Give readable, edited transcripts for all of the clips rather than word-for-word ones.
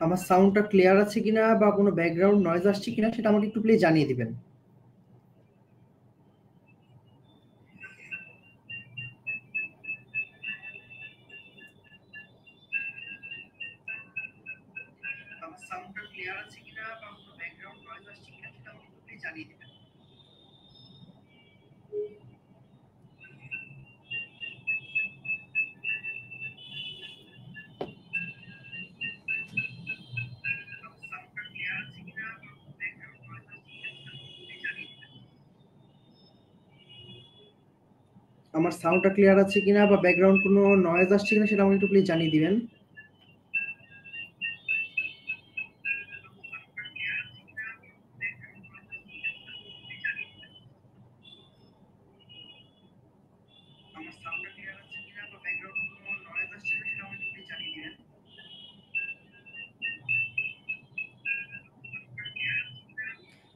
আমার সাউন্ডটা ক্লিয়ার আছে কিনা বা কোনো ব্যাকগ্রাউন্ড নয়েজ আসছে কিনা সেটা আমাকে একটু প্লিজ জানিয়ে দিবেন। আমার সাউন্ডটা ক্লিয়ার আছে কিনা বা কোনো ব্যাকগ্রাউন্ড নয়েজ আসছে কিনা সেটা আমাকে একটু প্লিজ জানিয়ে দিবেন। আমার সাউন্ডটা ক্লিয়ার আছে কিনা বা ব্যাকগ্রাউন্ড কোনো নয়েজ আসছে কিনা সেটা আমাকে একটু প্লিজ জানিয়ে দিবেন। আমার সাউন্ডটা ক্লিয়ার আছে কিনা বা ব্যাকগ্রাউন্ড কোনো নয়েজ আসছে কিনা সেটা আমাকে একটু প্লিজ জানিয়ে দিবেন।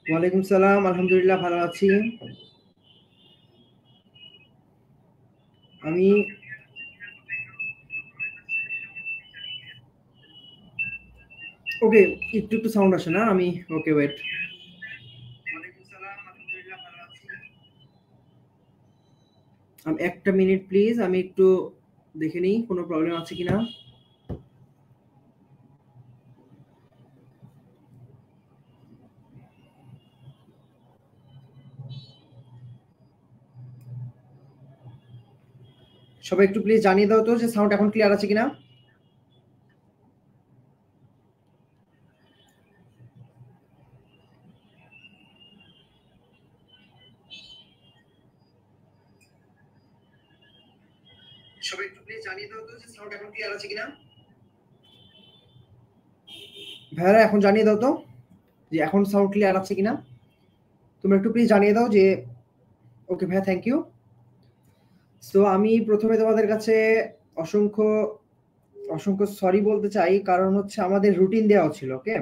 ওয়ালাইকুম সালাম, আলহামদুলিল্লাহ ভালো আছি। আমি ওকে, একটু একটু সাউন্ড আসে না, আমি ওকে ওয়েট। ওয়ালাইকুম সালাম, আলহামদুলিল্লাহ ভালো আছি। একটা মিনিট প্লিজ, আমি একটু দেখে নিই কোনো প্রবলেম আছে কিনা। সবাই একটু প্লিজ জানিয়ে দাও তো যে সাউন্ড এখন ক্লিয়ার আছে কিনা। সবাই একটু প্লিজ জানিয়ে দাও তো যে সাউন্ড এখন ক্লিয়ার আছে কিনা। ভাইরা এখন জানিয়ে দাও তো যে এখন সাউন্ড ক্লিয়ার আছে কিনা। তোমরা একটু প্লিজ জানিয়ে দাও যে ওকে ভাইয়া, থ্যাংক ইউ। সো আমি প্রথমে তোমাদের কাছে অসংখ্য অসংখ্য সরি বলতে চাই, কারণ হচ্ছে আমাদের রুটিন দেওয়া ছিল। ওকে,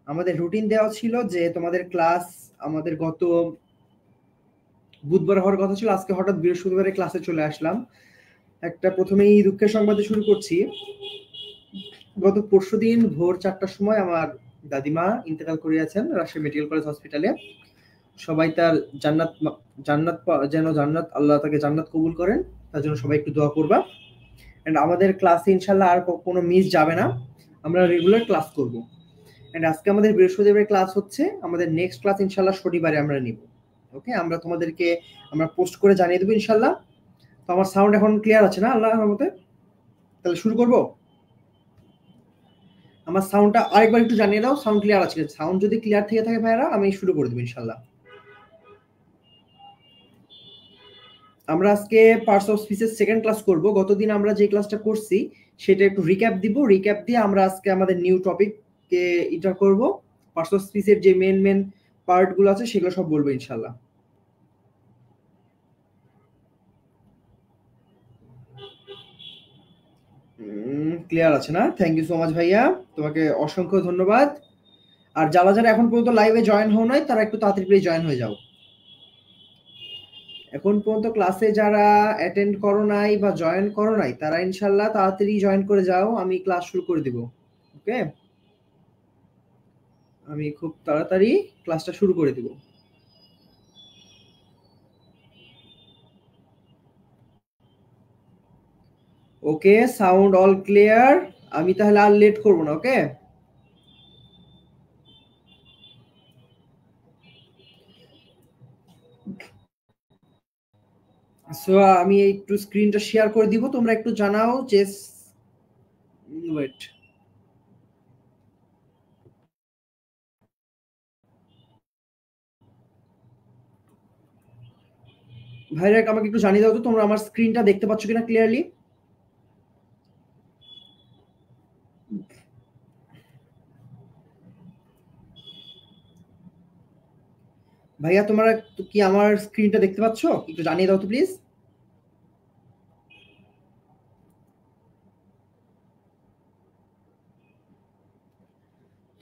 আমাদের রুটিন দেওয়া ছিল যে তোমাদের ক্লাস আমাদের গত বুধবার হওয়ার কথা ছিল, আজকে হঠাৎ বৃহস্পতিবারে ক্লাসে চলে আসলাম। একটা প্রথমেই দুঃখের সংবাদে শুরু করছি। গত পরশুদিন ভোর 4টার সময় আমার দাদিমা ইন্তেকাল করিয়াছেন রাজশাহী মেডিকেল কলেজ হসপিটালে। সবাই তার জান্নাত জান্নাত যেন জান্নাত আল্লাহ তাকে জান্নাত কবুল করেন, তার জন্য সবাই একটু দোয়া করবা। এন্ড আমাদের ক্লাসে ইনশাল্লাহ আর কোনো মিস যাবে না, আমরা রেগুলার ক্লাস করব। এন্ড আজকে আমাদের বৃহস্পতিবারে ক্লাস হচ্ছে, আমাদের নেক্সট ক্লাস ইনশাল্লাহ শনিবারে আমরা নিব। ওকে, আমরা তোমাদেরকে আমরা পোস্ট করে জানিয়ে দেবো ইনশাল্লাহ। তো আমার সাউন্ড এখন ক্লিয়ার আছে না আল্লাহর রহমতে? তাহলে শুরু করব। আমার সাউন্ডটা আরেকবার একটু জানিয়ে দাও, সাউন্ড ক্লিয়ার আছে? সাউন্ড যদি ক্লিয়ার থেকে থাকে ভাইরা, আমি শুরু করে দেবো ইনশাল্লাহ। আমরা আজকে পার্টস অফ স্পিচের সেকেন্ড ক্লাস করব। গতদিন আমরা যে ক্লাসটা করছি সেটা একটু রিক্যাপ দিব, রিক্যাপ দিয়ে আমরা আজকে আমাদের নিউ টপিককে ইন্টার করব। পার্টস অফ স্পিচের যে মেন মেন পার্টগুলো আছে সেগুলো সব বলবো ইনশাল্লাহ। ক্লিয়ার আছে না? থ্যাংক ইউ সো মাচ ভাইয়া, তোমাকে অসংখ্য ধন্যবাদ। আর যারা যারা এখন পর্যন্ত লাইভে জয়েন হও নাই তারা একটু তাড়াতাড়ি প্লিজ জয়েন হয়ে যাও। এখন পর্যন্ত ক্লাসে যারা অ্যাটেন্ড করো নাই বা জয়েন করো নাই তারা ইনশাল্লাহ তাড়াতাড়ি জয়েন করে যাও, আমি ক্লাস শুরু করে দিব। ওকে, আমি খুব তাড়াতাড়ি ক্লাসটা শুরু করে দিব। ওকে, সাউন্ড অল ক্লিয়ার। আমি তাহলে আর লেট করব না। ওকে, সো আমি একটু স্ক্রিনটা শেয়ার করে দিব, তোমরা একটু জানাও যে ওয়েট। ভাইরা আমাকে একটু জানিয়ে দাও তো তোমরা আমার স্ক্রিনটা দেখতে পাচ্ছ কিনা ক্লিয়ারলি। ভাইয়া তোমরা কি আমার স্ক্রিনটা দেখতে পাচ্ছ? একটু জানিয়ে দাও তো প্লিজ।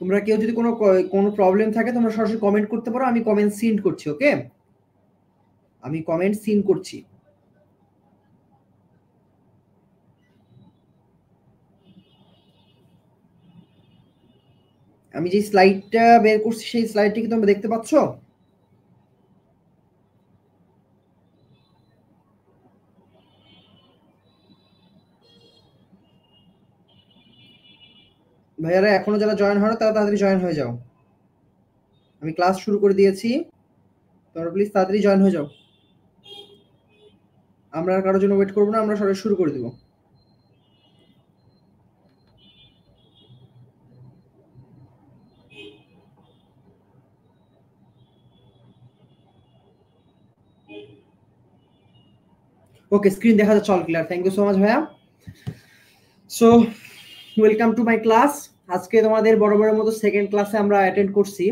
তোমরা কেউ যদি কোনো প্রবলেম থাকে তোমরা সরাসরি কমেন্ট করতে পারো, আমি কমেন্ট সিন করছি। ওকে, আমি কমেন্ট সিন করছি। আমি যে স্লাইডটা বের করছি সেই স্লাইডটি কি তোমরা দেখতে পাচ্ছ? ভাইয়ারা এখনো যারা জয়েন হয় না তারা তাড়াতাড়ি জয়েন হয়ে যাও। আমি ক্লাস শুরু করে দিয়েছি, তোমরা প্লিজ তাড়াতাড়ি জয়েন হয়ে যাও। আমরা আর কারোর জন্য ওয়েট করবো না, আমরা সরাসরি শুরু করে দেবো। ওকে, স্ক্রিন দেখা যাচ্ছে all clear. Thank you so much ভাইয়া। So welcome to my class. আজকে তোমাদের বরাবরের মতো সেকেন্ড ক্লাসে আমরা অ্যাটেন্ড করছি।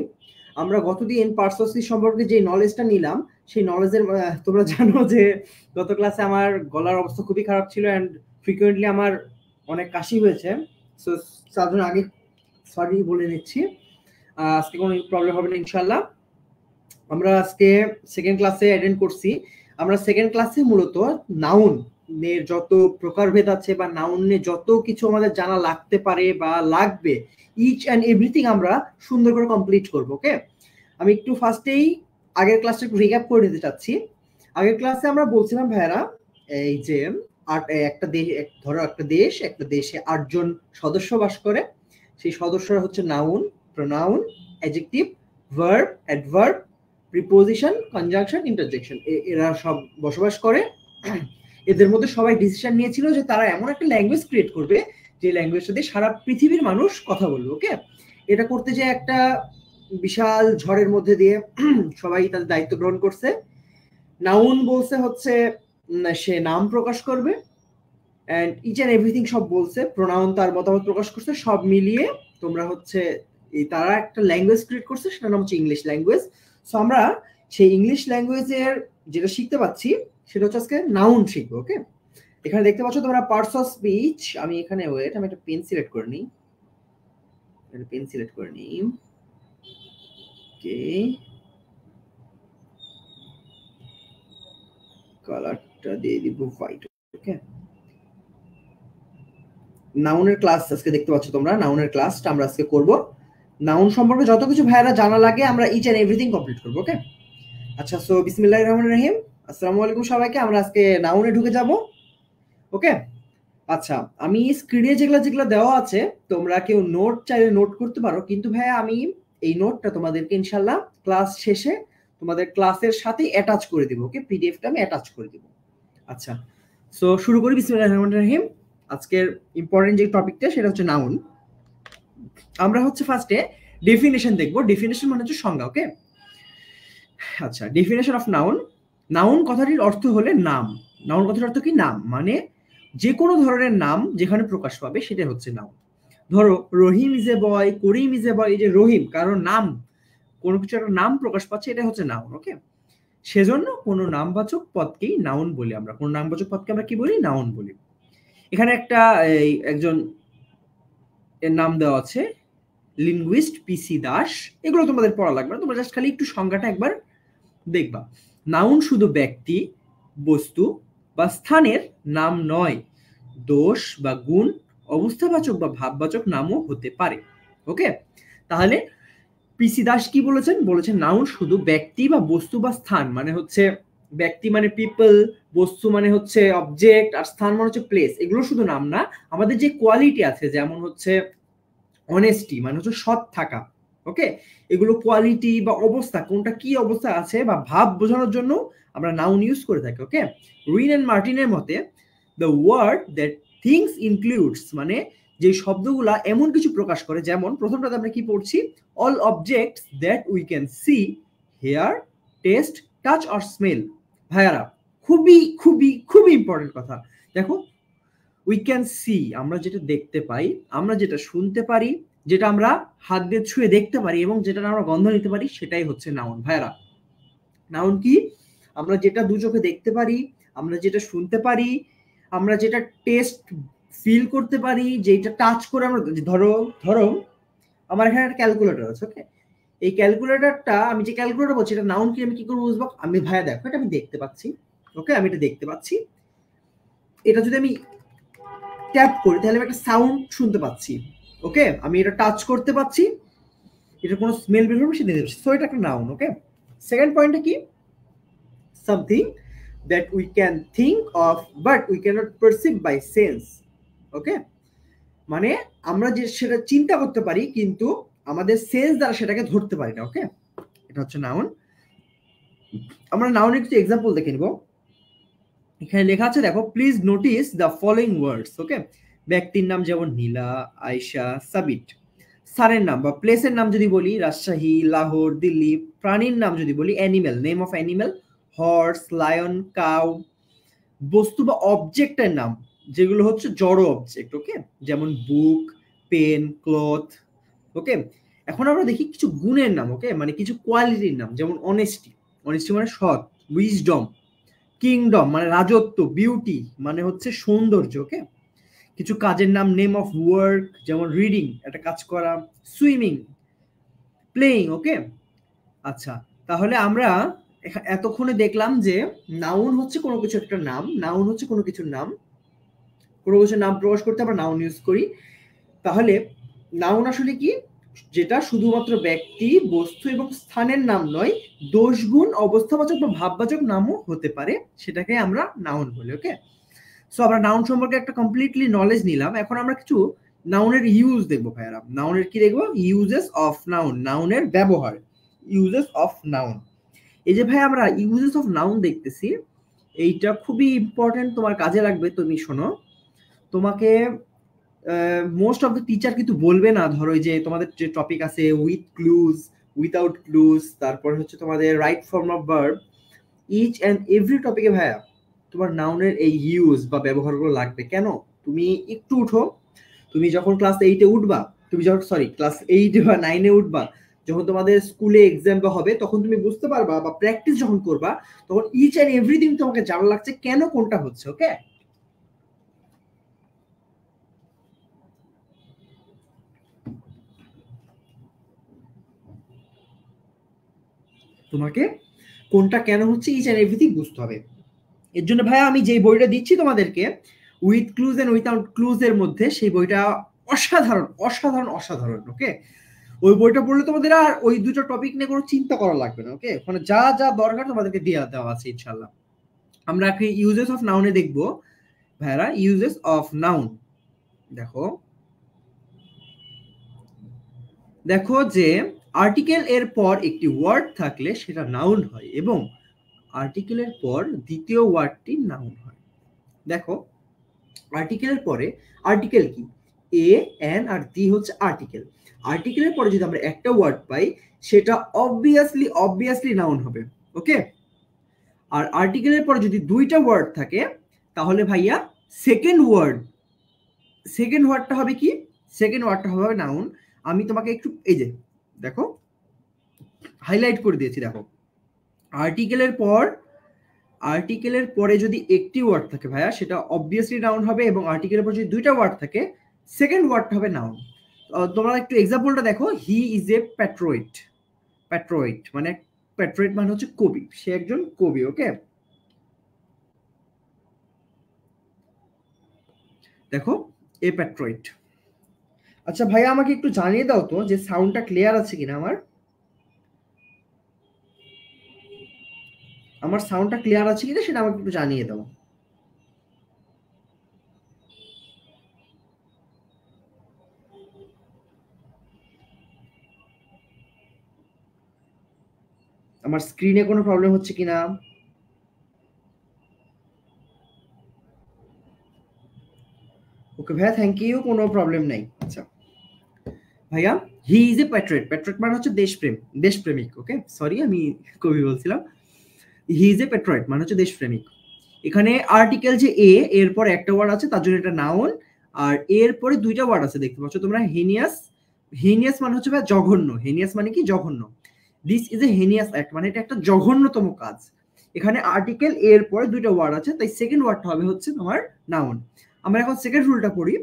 আমরা গতদিন পার্সোনালিটি সম্পর্কে যে নলেজটা নিলাম সেই নলেজের তোমরা জানো যে গত ক্লাসে আমার গলার অবস্থা খুবই খারাপ ছিল অ্যান্ড ফ্রিকুয়েন্টলি আমার অনেক কাশি হয়েছে। সো তার জন্য আগে সরি বলে নিচ্ছি, আজকে কোনো প্রবলেম হবে না ইনশাল্লাহ। আমরা আজকে সেকেন্ড ক্লাসে অ্যাটেন্ড করছি। আমরা সেকেন্ড ক্লাসে মূলত নাউন এর যত প্রকারভেদ আছে বা নাউনে যত কিছু আমাদের জানা লাগতে পারে বা লাগবে, ইচ অ্যান্ড এভরিথিং আমরা সুন্দর করে কমপ্লিট করব। ওকে, আমি একটু ফার্স্টেই আগের ক্লাসটা একটু রিক্যাপ করে দিতে চাচ্ছি। আগের ক্লাসে আমরা বলছিলাম ভাইয়ারা এই যে একটা দেশ, ধরো একটা দেশে 8 জন সদস্য বাস করে। সেই সদস্যরা হচ্ছে noun, pronoun, adjective, verb, adverb, preposition, conjunction, interjection, এরা সব বসবাস করে। এদের মধ্যে সবাই ডিসিশন নিয়েছিল যে তারা এমন একটা ল্যাঙ্গুয়েজ ক্রিয়েট করবে যে ল্যাঙ্গুয়েজটা দিয়ে সারা পৃথিবীর মানুষ কথা বলবে। ওকে, এটা করতে যে একটা বিশাল ঝড়ের মধ্যে দিয়ে সবাই তাদের দায়িত্ব গ্রহণ করছে। নাউন বলছে হচ্ছে সে নাম প্রকাশ করবে, এন্ড ইচ এন্ড এভরিথিং সব বলছে। প্রোনাউন তার মতামত প্রকাশ করছে। সব মিলিয়ে তোমরা হচ্ছে তারা একটা ল্যাঙ্গুয়েজ ক্রিয়েট করছে, সেটার নাম হচ্ছে ইংলিশ ল্যাঙ্গুয়েজ। সো আমরা সেই ইংলিশ ল্যাঙ্গুয়েজের যেটা শিখতে পাচ্ছি সেটা হচ্ছে আজকে নাউন শিখবো। ওকে, এখানে দেখতে পাচ্ছ তোমরা পার্টস অফ স্পিচ। আমি এখানে ওয়েট, আমি একটা পেন সিলেক্ট করে নিই, ওকে, কালারটা দিয়ে দিব হোয়াইট। ওকে, নাউনের ক্লাস আজকে দেখতে পাচ্ছ তোমরা। নাউনের ক্লাসটা আমরা আজকে করব। নাউন সম্পর্কে যত কিছু ভাইয়ারা জানা লাগে আমরা ইচ এন্ড এভরিথিং কমপ্লিট করব। ওকে, আচ্ছা, সো বিসমিল্লাহির রহমানির রহিম। আসসালামু আলাইকুম সবাইকে। আমরা আজকে নাউনে ঢুকে যাব। ওকে, আচ্ছা, আমি স্ক্রিনে যেগুলো দেওয়া আছে তোমরা কেউ নোট চাইলে নোট করতে পারো, কিন্তু ভাইয়া আমি এই নোটটা তোমাদেরকে ইনশাআল্লাহ ক্লাস শেষে তোমাদের ক্লাসের সাথে অ্যাটাচ করে দিব। ওকে, পিডিএফটা আমি অ্যাটাচ করে দিব। আচ্ছা, সো শুরু করি। বিসমিল্লাহির রহমানির রহিম। আজকের ইম্পর্টেন্ট যে টপিকটা সেটা হচ্ছে নাউন। আমরা হচ্ছে ফার্স্টে ডেফিনেশন দেখব। ডেফিনেশন মানে হচ্ছে সংজ্ঞা। ওকে, আচ্ছা, ডেফিনেশন অফ নাউন। নাউন কথাটির অর্থ হলে নাম। নাউন কথাটির অর্থ কি? নাম, মানে যে কোনো ধরনের নাম যেখানে প্রকাশ পাবে সেটা হচ্ছে নাউন। ধরো রহিম is a boy, Karim is a বয়। এই যে রহিম, কারণ নাম, কোনো কিছু একটা নাম প্রকাশ পাচ্ছে, এটা হচ্ছে নাউন। ওকে, সেজন্য কোনো নামবাচক পদকেই নাউন বলি আমরা। কোনো নামবাচক পদকে আমরা কি বলি? নাউন বলি। এখানে একটা একজন এর নাম দেওয়া আছে, লিঙ্গুইস্ট পিসি দাস। এগুলো তোমাদের পড়া লাগবে না, তোমরা জাস্ট খালি একটু সংজ্ঞাটা একবার দেখবা। নাউন শুধু ব্যক্তি, বস্তু বা স্থানের নাম নয়, দোষ বা গুণ, অবস্থাবাচক বা ভাববাচক নামও হতে পারে। ওকে, তাহলে পিসি দাস কি বলেছেন? বলেছেন নাউন শুধু ব্যক্তি বা বস্তু বা স্থান, মানে হচ্ছে ব্যক্তি মানে পিপল, বস্তু মানে হচ্ছে অবজেক্ট, আর স্থান মানে হচ্ছে প্লেস। এগুলো শুধু নাম না, আমাদের যে কোয়ালিটি আছে, যেমন হচ্ছে অনেস্টি মানে হচ্ছে সৎ থাকা। ওকে, এগুলো কোয়ালিটি বা অবস্থা, কোনটা কি অবস্থা আছে বা ভাব বোঝানোর জন্য আমরা নাউন ইউজ করে থাকি। ওকে, রুইন এন্ড মার্টিনের মতে the word that things includes, মানে যে শব্দগুলা এমন কিছু প্রকাশ করে, যেমন প্রথমটাতে আমরা কি পড়ছি? All objects that we can see, hear, taste, touch or smell. ভাইয়ারা, খুবই খুবই খুবই ইম্পর্টেন্ট কথা। দেখো, উই ক্যান সি, আমরা যেটা দেখতে পাই, আমরা যেটা শুনতে পারি, যেটা আমরা হাত দিয়ে ছুঁয়ে দেখতে পারি এবং যেটা আমরা গন্ধ নিতে পারি, সেটাই হচ্ছে নাউন। ভাইয়ারা, নাউন কি? আমরা যেটা দু চোখে দেখতে পারি, আমরা যেটা শুনতে পারি, আমরা যেটা টেস্ট ফিল করতে পারি, যেটা টাচ করে আমরা, ধরো ধরো আমার এখানে একটা ক্যালকুলেটর আছে। ওকে, এই ক্যালকুলেটরটা, আমি যে ক্যালকুলেটর বলছি এটা নাউন কি, আমি কি করে বুঝবো? আমি ভাইয়া দেখো, এটা আমি দেখতে পাচ্ছি। ওকে, আমি এটা দেখতে পাচ্ছি। এটা যদি আমি ট্যাপ করি তাহলে আমি একটা সাউন্ড শুনতে পাচ্ছি। ওকে, আমি এটা টাচ করতে পাচ্ছি, এটা কোনো স্মেল বের হবে সেটা সো এটা একটা নাউন। ওকে, সেকেন্ড পয়েন্টটা কি? Something that we can think of but we cannot perceive by sense. Okay, মানে আমরা যে সেটা চিন্তা করতে পারি কিন্তু আমাদের সেন্স দ্বারা সেটাকে ধরতে পারি না। ওকে, এটা হচ্ছে নাউন। আমরা নাউনের কিছু এক্সাম্পল দেখে নিব। এখানে লেখা আছে দেখো, please notice the following words. Okay, ব্যক্তির নাম যেমন নীলা, আয়শা, সাবিট। স্থানের নাম বা প্লেসের নাম যদি বলি রাজশাহী, লাহোর, দিল্লি। প্রাণীর নাম যদি বলি animal, name of animal horse, lion, cow. বস্তু বা অবজেক্টের নাম যেগুলো হচ্ছে জড় অবজেক্ট। ওকে, যেমন বুক, পেন, ক্লথ। ওকে, এখন আমরা দেখি কিছু গুণের নাম। ওকে, মানে কিছু কোয়ালিটির নাম, যেমন অনেস্টি, অনেস্টি মানে সৎ। উইজডম, কিংডম মানে রাজত্ব। বিউটি মানে হচ্ছে সৌন্দর্য। ওকে, কিছু কাজের নাম, নেম অফ ওয়ার্ক যেমন রিডিং একটা কাজ করা, সুইমিং, প্লেইং। ওকে, আচ্ছা তাহলে আমরা এতক্ষণে দেখলাম যে নাউন হচ্ছে কোনো কিছু একটা নাম, নাউন হচ্ছে কোনো কিছুর নাম, কোনো কিছুর নাম প্রকাশ করতে আমরা নাউন ইউজ করি। তাহলে নাউন আসলে কি? যেটা শুধুমাত্র ব্যক্তি, বস্তু এবং স্থানের নাম নয়, দোষ, গুণ, অবস্থাবাচক বা ভাববাচক নামও হতে পারে, সেটাকে আমরা নাউন বলি। ওকে, সো আমরা নাউন সম্পর্কে একটা কমপ্লিটলি নলেজ নিলাম। এখন আমরা কিছু নাউনের ইউজ দেখবো ভাইয়ারা। নাউনের কি দেখবো? ইউজেস অফ নাউন, নাউনের ব্যবহার, ইউজেস অফ নাউন। এই যে ভাই আমরা ইউজেস অফ নাউন দেখতেছি, এইটা খুবই ইম্পর্টেন্ট, তোমার কাজে লাগবে। তুমি শোনো, তোমাকে মোস্ট অফ দ্য টিচার কিন্তু বলবে না, ধরো যে তোমাদের যে টপিক আছে উইথ ক্লুজ, উইথাউট ক্লুজ, তারপর হচ্ছে তোমাদের right form of verb, each and every টপিকে ভাইয়া তোমার নাউনের এই ইউজ বা ব্যবহারগুলো লাগবে। কেন? তুমি একটু উঠো, তুমি যখন ক্লাস 8-এ উঠবা, তুমি যখন ক্লাস 8 বা 9-এ উঠবা, যখন তোমাদের স্কুলে এক্সাম বা হবে, তখন তুমি বুঝতে পারবা বা প্র্যাকটিস যখন করবা, তখন ইচ অ্যান্ড এভরিথিং তোমাকে জানা লাগছে কেন কোনটা হচ্ছে। ওকে, তোমাকে কোনটা কেন হচ্ছে ইচ অ্যান্ড এভরিথিং বুঝতে হবে। এর জন্য ভাইয়া আমি যে বইটা দিচ্ছি তোমাদেরকে with clues and without clues এর মধ্যে, সেই বইটা অসাধারণ অসাধারণ অসাধারণ। ওকে, ওই বইটা পড়লে তোমাদের আর ওই দুটো টপিক নিয়ে কোনো চিন্তা করা লাগবে না। ওকে, ওখানে যা যা দরকার তোমাদেরকে দিয়ে দেওয়া আছে ইনশাল্লাহ। আমরা কি ইউজেস অফ নাউনে দেখবো ভাইয়ারা। ইউজেস অফ নাউন দেখো, দেখো যে আর্টিকেল এর পর একটি ওয়ার্ড থাকলে সেটা নাউন হয় এবং আর্টিকেলের পর দ্বিতীয় ওয়ার্ডটি নাউন হয়। দেখো, আর্টিকেলের পরে, আর্টিকেল কি? এ, এন আর দি হচ্ছে আর্টিকেল। আর্টিকেলের পরে যদি আমরা একটা ওয়ার্ড পাই, সেটা অবভিয়াসলি নাউন হবে। ওকে, আর আর্টিকেলের পরে যদি দুইটা ওয়ার্ড থাকে, তাহলে ভাইয়া সেকেন্ড ওয়ার্ডটা হবে কি? সেকেন্ড ওয়ার্ডটা হবে নাউন। আমি তোমাকে একটু এই যে দেখো হাইলাইট করে দিয়েছি। দেখো, আর্টিকেলের পরে যদি একটি ওয়ার্ড থাকে ভাইয়া, সেটা অবভিয়াসলি নাউন হবে, এবং আর্টিকেলের পরে যদি দুইটা ওয়ার্ড থাকে, সেকেন্ড ওয়ার্ডটা হবে নাউন। তোমরা একটু এক্সাম্পলটা দেখো, হি ইজ এ প্যাট্রোয়েট। প্যাট্রোয়েট মানে হচ্ছে কবি, সে একজন কবি। ওকে, দেখো এ প্যাট্রোয়েট। আচ্ছা ভাইয়া আমাকে একটু জানিয়ে দাও তো যে সাউন্ডটা ক্লিয়ার আছে কিনা। আমার সাউন্ডটা ক্লিয়ার আছে কিনা সেটা আমাকে একটু জানিয়ে দাও। আমার স্ক্রিনে কোনো প্রবলেম হচ্ছে কিনা। ওকে ভাইয়া, থ্যাংক ইউ, কোনো প্রবলেম নাই। আচ্ছা ভাইয়া, হি ইজ এ প্যাট্রোয়েট মানে হচ্ছে দেশপ্রেম, দেশপ্রেমিক। ওকে, সরি আমি কবি বলছিলাম। হি ইজ এ প্যাট্রোয়েট মানে হচ্ছে দেশপ্রেমিক। এখানে আর্টিকেল যে এ, এরপর একটা ওয়ার্ড আছে, তার জন্য এটা নাউন। আর এরপরে দুইটা ওয়ার্ড আছে, দেখতে পাচ্ছ তোমরা, হেনিয়াস। হেনিয়াস মানে হচ্ছে ভাই জঘন্য। হেনিয়াস মানে কি? জঘন্য। This is a heinous act মানে এটা একটা জঘন্যতম কাজ। এখানে আর্টিকেল এর পরে দুইটা ওয়ার্ড আছে, তাই সেকেন্ড ওয়ার্ডটা হবে হচ্ছে তোমার নাউন। আমরা এখন সেকেন্ড রুলটা পড়ি।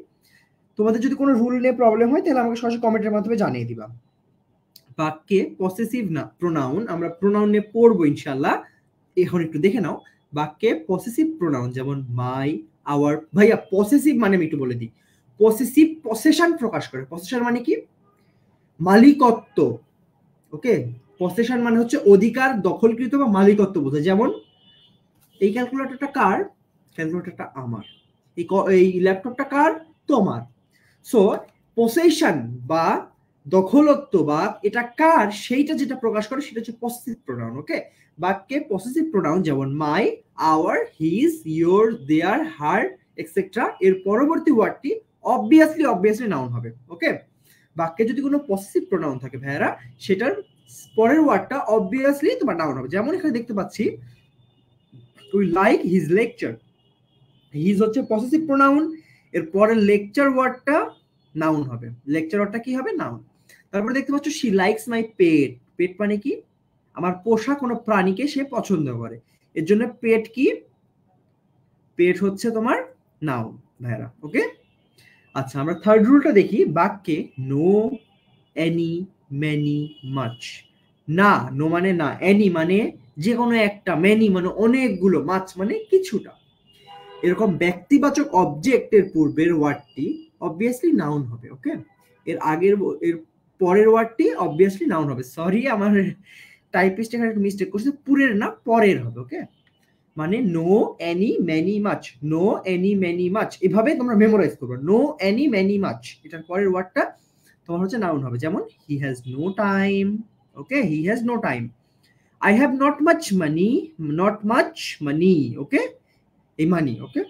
তোমাদের যদি কোনো রুল নিয়ে প্রবলেম হয়, তাহলে আমাকে সরাসরি কমেন্টের মাধ্যমে জানিয়ে দিবা। বাক্যে পসেসিভ না প্রোনাউন, আমরা প্রোনাউন নিয়ে পড়বো ইনশাল্লাহ। এখন একটু দেখে নাও, বাক্যে পসেসিভ প্রোনাউন যেমন মাই, আওয়ার। ভাইয়া পসেসিভ মানে আমি একটু বলে দিই, পসেসিভ পসেশন প্রকাশ করে। পসেশন মানে কি? মালিকত্ব, ওকে, পসেশন মানে হচ্ছে অধিকার, দখলকৃত বা মালিকত্ব বোঝায়। যেমন এই ক্যালকুলেটরটা কার? ক্যালকুলেটরটা আমার। এই ল্যাপটপটা কার? তোমার। সো পসেশন বা দখলত্ব বা এটা কার সেইটা যেটা প্রকাশ করে সেটা হচ্ছে পসেসিভ প্রোনাউন। ওকে, বাক্যে পসেসিভ প্রোনাউন যেমন my, our, his, your, their, her etcetera এর পরবর্তী ওয়ার্ডটি অবভিয়াসলি নাউন হবে। ওকে, বাক্যে যদি কোনো পসেসিভ প্রোনাউন থাকে ভাইয়ারা, সেটার পরের ওয়ার্ডটা অবভিয়াসলি তোমার নাউন হবে। যেমন এখানে দেখতে পাচ্ছি we like his lecture, his হচ্ছে পসেসিভ প্রোনাউন, এর পরের লেকচার ওয়ার্ডটা নাউন হবে। লেকচার ওয়ার্ডটা কি হবে? নাউন। তারপরে দেখতে পাচ্ছ শি লাইকস মাই পেট, পেট মানে কি? আমার পোষা কোনো প্রাণীকে সে পছন্দ করে, এর জন্য পেট কি? পেট হচ্ছে তোমার নাউন ভাইরা। ওকে, আচ্ছা আমরা থার্ড রুলটা দেখি। বাক্যে নো, এনি, মেনি, মাচ। না, নো মানে না, এনি মানে যে কোনো একটা, মেনি মানে অনেকগুলো, মাচ মানে কিছুটা। এরকম ব্যক্তিবাচক অবজেক্টের পূর্বের ওয়ার্ডটি অবভিয়াসলি নাউন হবে। ওকে, এর পরের ওয়ার্ডটি অবভিয়াসলি নাউন হবে। সরি, আমার টাইপিস্ট এখানে একটু মিস্টেক করছে, পুরের না পরের হবে। ওকে, মানে no, any, many, much, no, any, many, much, এভাবে তোমরা মেমোরাইজ করবে। নো, এনি, মেনি, মাচ, এটার পরের ওয়ার্ডটা তোমার হচ্ছে নাউন হবে। যেমন he has no time. Okay, he has no time. I have not much money, not much money. Okay, এই মানি। ওকে,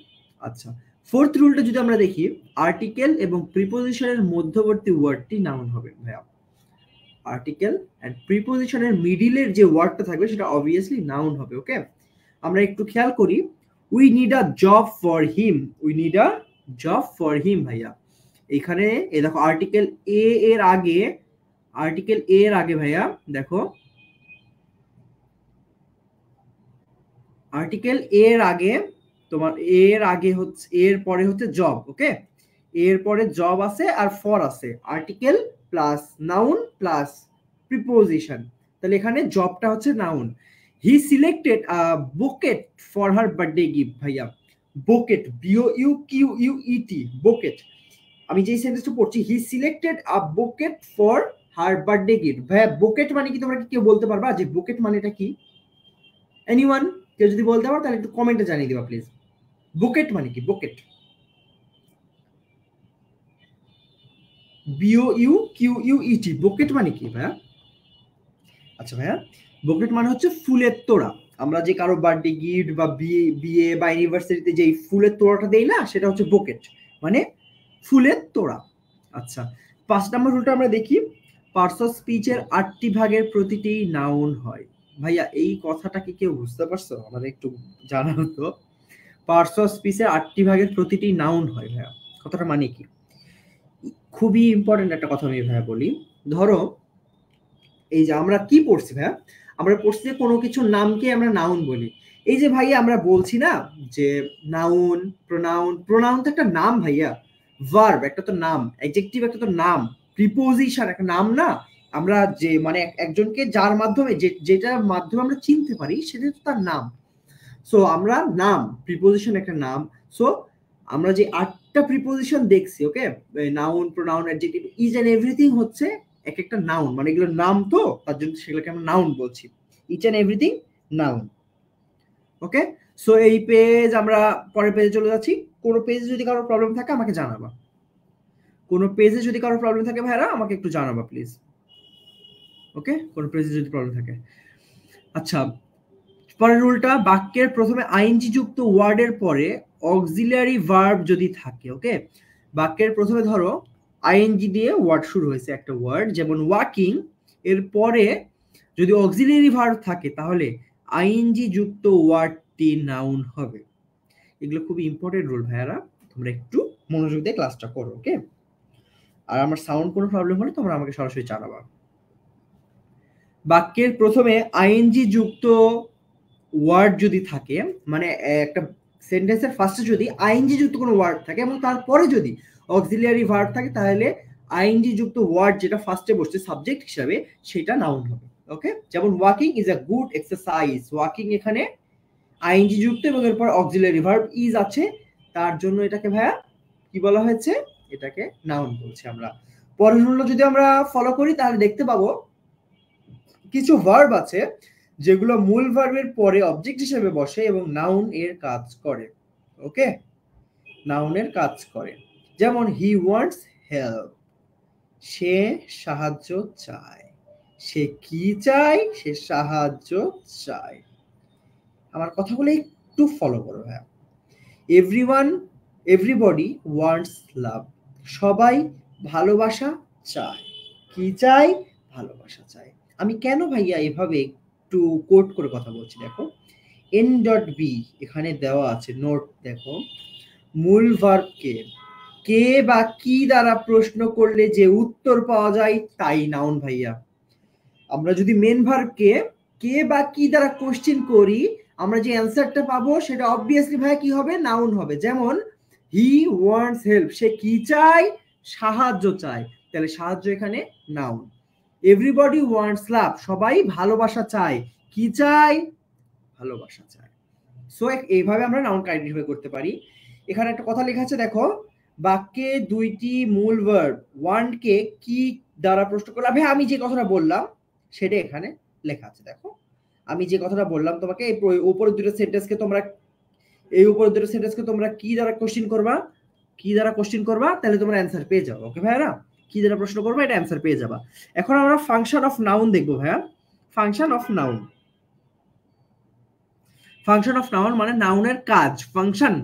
আচ্ছা ফোর্থ রুলটা যদি আমরা দেখি, আর্টিকেল এবং প্রিপোজিশনের মধ্যবর্তী ওয়ার্ডটি নাউন হবে ভাইয়া। আর্টিকেল এন্ড প্রিপোজিশনের মিডিলের যে ওয়ার্ডটা থাকবে সেটা অবভিয়াসলি নাউন হবে। ওকে, আমরা একটু খেয়াল করি, we need a job for him, we need a job for him ভাইয়া। এখানে এই দেখো আর্টিকেল এ এর আগে, আর্টিকেল এ এর আগে ভাইয়া দেখো, আর্টিকেল এর আগে তোমার, এর আগে হচ্ছে, এর পরে হচ্ছে জব। ওকে, এর পরে জব আছে আর ফর আছে, article plus noun plus preposition, তাহলে এখানে জবটা হচ্ছে noun. He selected a bouquet for her birthday gift ভাইয়া। Bouquet, B O U Q U E T, bouquet. আমি যে সেন্টেন্সটা পড়ছি, he selected a bouquet for her birthday gift. ভাইয়া বুকেট মানে কি? তোমরা কি কেউ বলতে পারবা যে বুকেট মানেটা কি? এনিওয়ান? কেউ যদি বলতে পারো তাহলে একটু কমেন্টে জানিয়ে দিবা প্লিজ। বুকেট মানে কি? Bouquet, B O U Q U E T, bouquet মানে কি ভাইয়া? আচ্ছা ভাইয়া, বুকেট মানে হচ্ছে ফুলের তোড়া। আমরা যে কারো বার্থডে গিফট বা বিয়ে বা ইউনিভার্সিটিতে যে ফুলের তোড়াটা দেই না, সেটা হচ্ছে বুকেট, মানে ফুলের তোড়া। আচ্ছা, 5 নম্বর রুলটা আমরা দেখি। পার্টস অফ স্পিচের 8টি ভাগের প্রতিটি নাউন হয়। ভাইয়া এই কথাটা কি কেউ বুঝতে পারছো? আমাদের একটু জানানো তো। পার্টস অফ স্পিচের 8টি ভাগের প্রতিটি নাউন হয় ভাইয়া, কথাটা মানে কি? খুবই ইম্পর্টেন্ট একটা কথা আমি ভাইয়া বলি। ধরো এই যে আমরা কি পড়ছি ভাইয়া, আমরা পড়ছি যে কোনো কিছুর নামকে আমরা নাউন বলি। এই যে ভাইয়া আমরা বলছি না যে নাউন, প্রোনাউন, প্রোনাউন তো একটা নাম ভাইয়া, ভার্ব একটা তো নাম, অ্যাডজেক্টিভ একটা তো নাম, প্রিপোজিশন একটা নাম না? আমরা যে মানে একজনকে যার মাধ্যমে যেটার মাধ্যমে আমরা চিনতে পারি সেটা তো তার নাম। সো আমরা নাম, প্রিপোজিশন একটা নাম। সো আমরা যে 8টা প্রিপোজিশন দেখছি, okay, noun, pronoun, adjective, is and everything হচ্ছে এক একটা নাউন, মানে এগুলো নাম তো, তার জন্য সেগুলোকে আমরা নাউন বলছি। Each and everything noun. Okay, so এই পেজ আমরা পরের পেজে চলে যাচ্ছি। কোনো পেজে যদি কারো প্রবলেম থাকে আমাকে জানাবা, কোনো পেজে যদি কারো প্রবলেম থাকে ভাইরা আমাকে একটু জানাবা প্লিজ। ওকে, কোনো পেজে যদি প্রবলেম থাকে। আচ্ছা, পরের রুলটা, বাক্যের প্রথমে আইএনজি যুক্ত ওয়ার্ডের পরে অক্সিলিয়ারি ভার্ব যদি থাকে। ওকে, বাক্যের প্রথমে ধরো আইএনজি দিয়ে ওয়ার্ড শুরু হয়েছে একটা ওয়ার্ড, যেমন ওয়াকিং, এর পরে যদি অক্সিলিয়ারি ভার্ব থাকে তাহলে আইএনজি যুক্ত ওয়ার্ডটি নাউন হবে। এগুলো খুবই ইম্পর্টেন্ট রুল ভাইয়ারা, তোমরা একটু মনোযোগ দিয়ে ক্লাসটা করো। ওকে, আর আমার সাউন্ড কোনো প্রবলেম হলে তোমরা আমাকে সরাসরি জানাবা। বাক্যের প্রথমে আইএনজি যুক্ত ওয়ার্ড যদি থাকে, মানে একটা সেন্টেন্সের ফার্স্টে যদি আইএনজি যুক্ত কোনো ওয়ার্ড থাকে এবং তারপরে যদি অক্সিলিয়ারি ভার্ব থাকে, তাহলে আইএনজি যুক্ত ওয়ার্ড যেটা ফার্স্টে বসছে সাবজেক্ট হিসাবে সেটা নাউন হবে। ওকে, যেমন walking is a good exercise, walking এখানে আইএনজি যুক্ত এবং এরপর অক্সিলিয়ারি ভার্ব ইজ আছে, তার জন্য এটাকে ভাইয়া কি বলা হয়েছে? এটাকে নাউন বলছি আমরা। পরের রুলটা যদি আমরা ফলো করি তাহলে দেখতে পাবো কিছু ভার্ব আছে যেগুলো মূল ভার্বের পরে অবজেক্ট হিসেবে বসে এবং নাউন এর কাজ করে। ওকে, নাউনের কাজ করে। যেমন হি ওয়ান্টস হেল্প, সে সাহায্য চায়। সে কি চায়? সে সাহায্য চায়। আমার কথাগুলো একটু ফলো করো হ্যাঁ। এভরিওয়ান, এভরিবডি ওয়ান্টস লাভ, সবাই ভালোবাসা চায়। কি চায়? ভালোবাসা চায়। আমি কেন ভাইয়া এভাবে একটু কোট করে কথা বলছি দেখো, এন ডট বি এখানে দেওয়া আছে, নোট দেখো, মূল ভার্বকে কে বা কি দ্বারা প্রশ্ন করলে যে উত্তর পাওয়া যায় তাই নাউন ভাইয়া। আমরা যদি মেন ভার্বকে কে বা কি দ্বারা কোশ্চেন করি, আমরা যে অ্যান্সারটা পাবো সেটা অবভিয়াসলি ভাইয়া কি হবে? নাউন হবে। যেমন হি ওয়ান্টস হেল্প, সে কি চায়? সাহায্য চায়। তাহলে সাহায্য এখানে নাউন। এভরিবডি ওয়ান্টস লাভ, সবাই ভালোবাসা চায়। কি চায়? ভালোবাসা চায়। সো এইভাবে আমরা নাউন আইডেন্টিফাই করতে পারি। এখানে একটা কথা লেখা আছে দেখো, বাক্যে দুইটি মূল ভার্ব ওয়ান্টকে কি দ্বারা প্রশ্ন করলাম। ভাই আমি যে কথাটা বললাম সেটা এখানে লেখা আছে দেখো, আমি যে কথাটা বললাম তোমাকে, এই উপরের দুটো সেন্টেন্সকে তোমরা, এই উপরের দুটো সেন্টেন্সকে তোমরা কি দ্বারা কোশ্চেন করবা, কি দ্বারা কোশ্চেন করবা, তাহলে তোমরা অ্যান্সার পেয়ে যাবে। ওকে ভাইয়া, কি দ্বারা প্রশ্ন করবা এটা অ্যান্সার পেয়ে যাবা। এখন আমরা ফাংশন অফ নাউন দেখবো ভাইয়া। Function of noun, function of noun মানে নাউনের কাজ। ফাংশন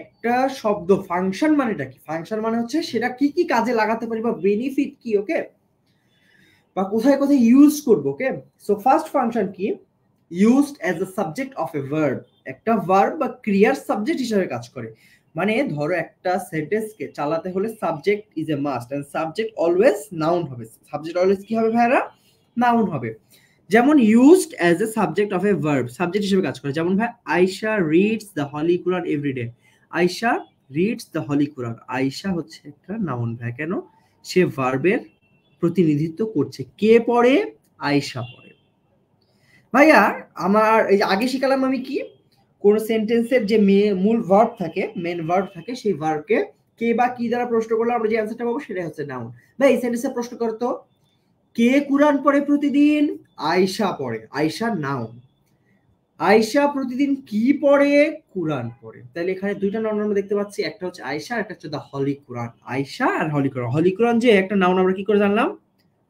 একটা শব্দ, ফাংশন মানেটা কি? ফাংশন মানে হচ্ছে সেটা কি কি কাজে লাগাতে পারি বা বেনিফিট কি, ওকে, বা কোথায় কোথায় ইউজ করব। ওকে, সো ফার্স্ট ফাংশন কি? Used as a subject of a verb, একটা ভার্ব বা ক্রিয়ার সাবজেক্ট হিসেবে কাজ করে। মানে ধরো একটা সেন্টেন্সকে চালাতে হলে subject is a must, and subject always noun হবে। সাবজেক্ট অলওয়েজ কি হবে ভাইরা? নাউন হবে। যেমন used as a subject of a verb, subject হিসেবে কাজ করে। যেমন ভাই Ayesha reads the holy Quran everyday. Ayesha reads the holy Quran, Ayesha হচ্ছে একটা নাউন ভাই। কেন? সে ভার্বের প্রতিনিধিত্ব করছে। কে পড়ে? আয়েশা পড়ে। ভাইয়া আমার এই যে আগে শিখালাম আমি কি, কোন সেন্টেন্সের যে মূল ভার্ব থাকে, মেন ভার্ব থাকে, সেই ভার্বকে কে বা কি দ্বারা প্রশ্ন করলে আমরা যে অ্যান্সারটা পাবো সেটা হচ্ছে নাউন। ভাই এই সেন্টেন্সে প্রশ্ন করতো, কে কুরআন পড়ে প্রতিদিন? আয়েশা পড়ে। আয়েশা নাউন। আয়েশা প্রতিদিন কি পড়ে? কুরআন পড়ে। তাহলে এখানে দুইটা নাউন আমরা দেখতে পাচ্ছি, একটা হচ্ছে আয়েশা, একটা হচ্ছে দা হলি কুরআন। আয়েশা আর হলি কুরআন। হলি কুরআন যে একটা নাউন আমরা কি করে জানলাম?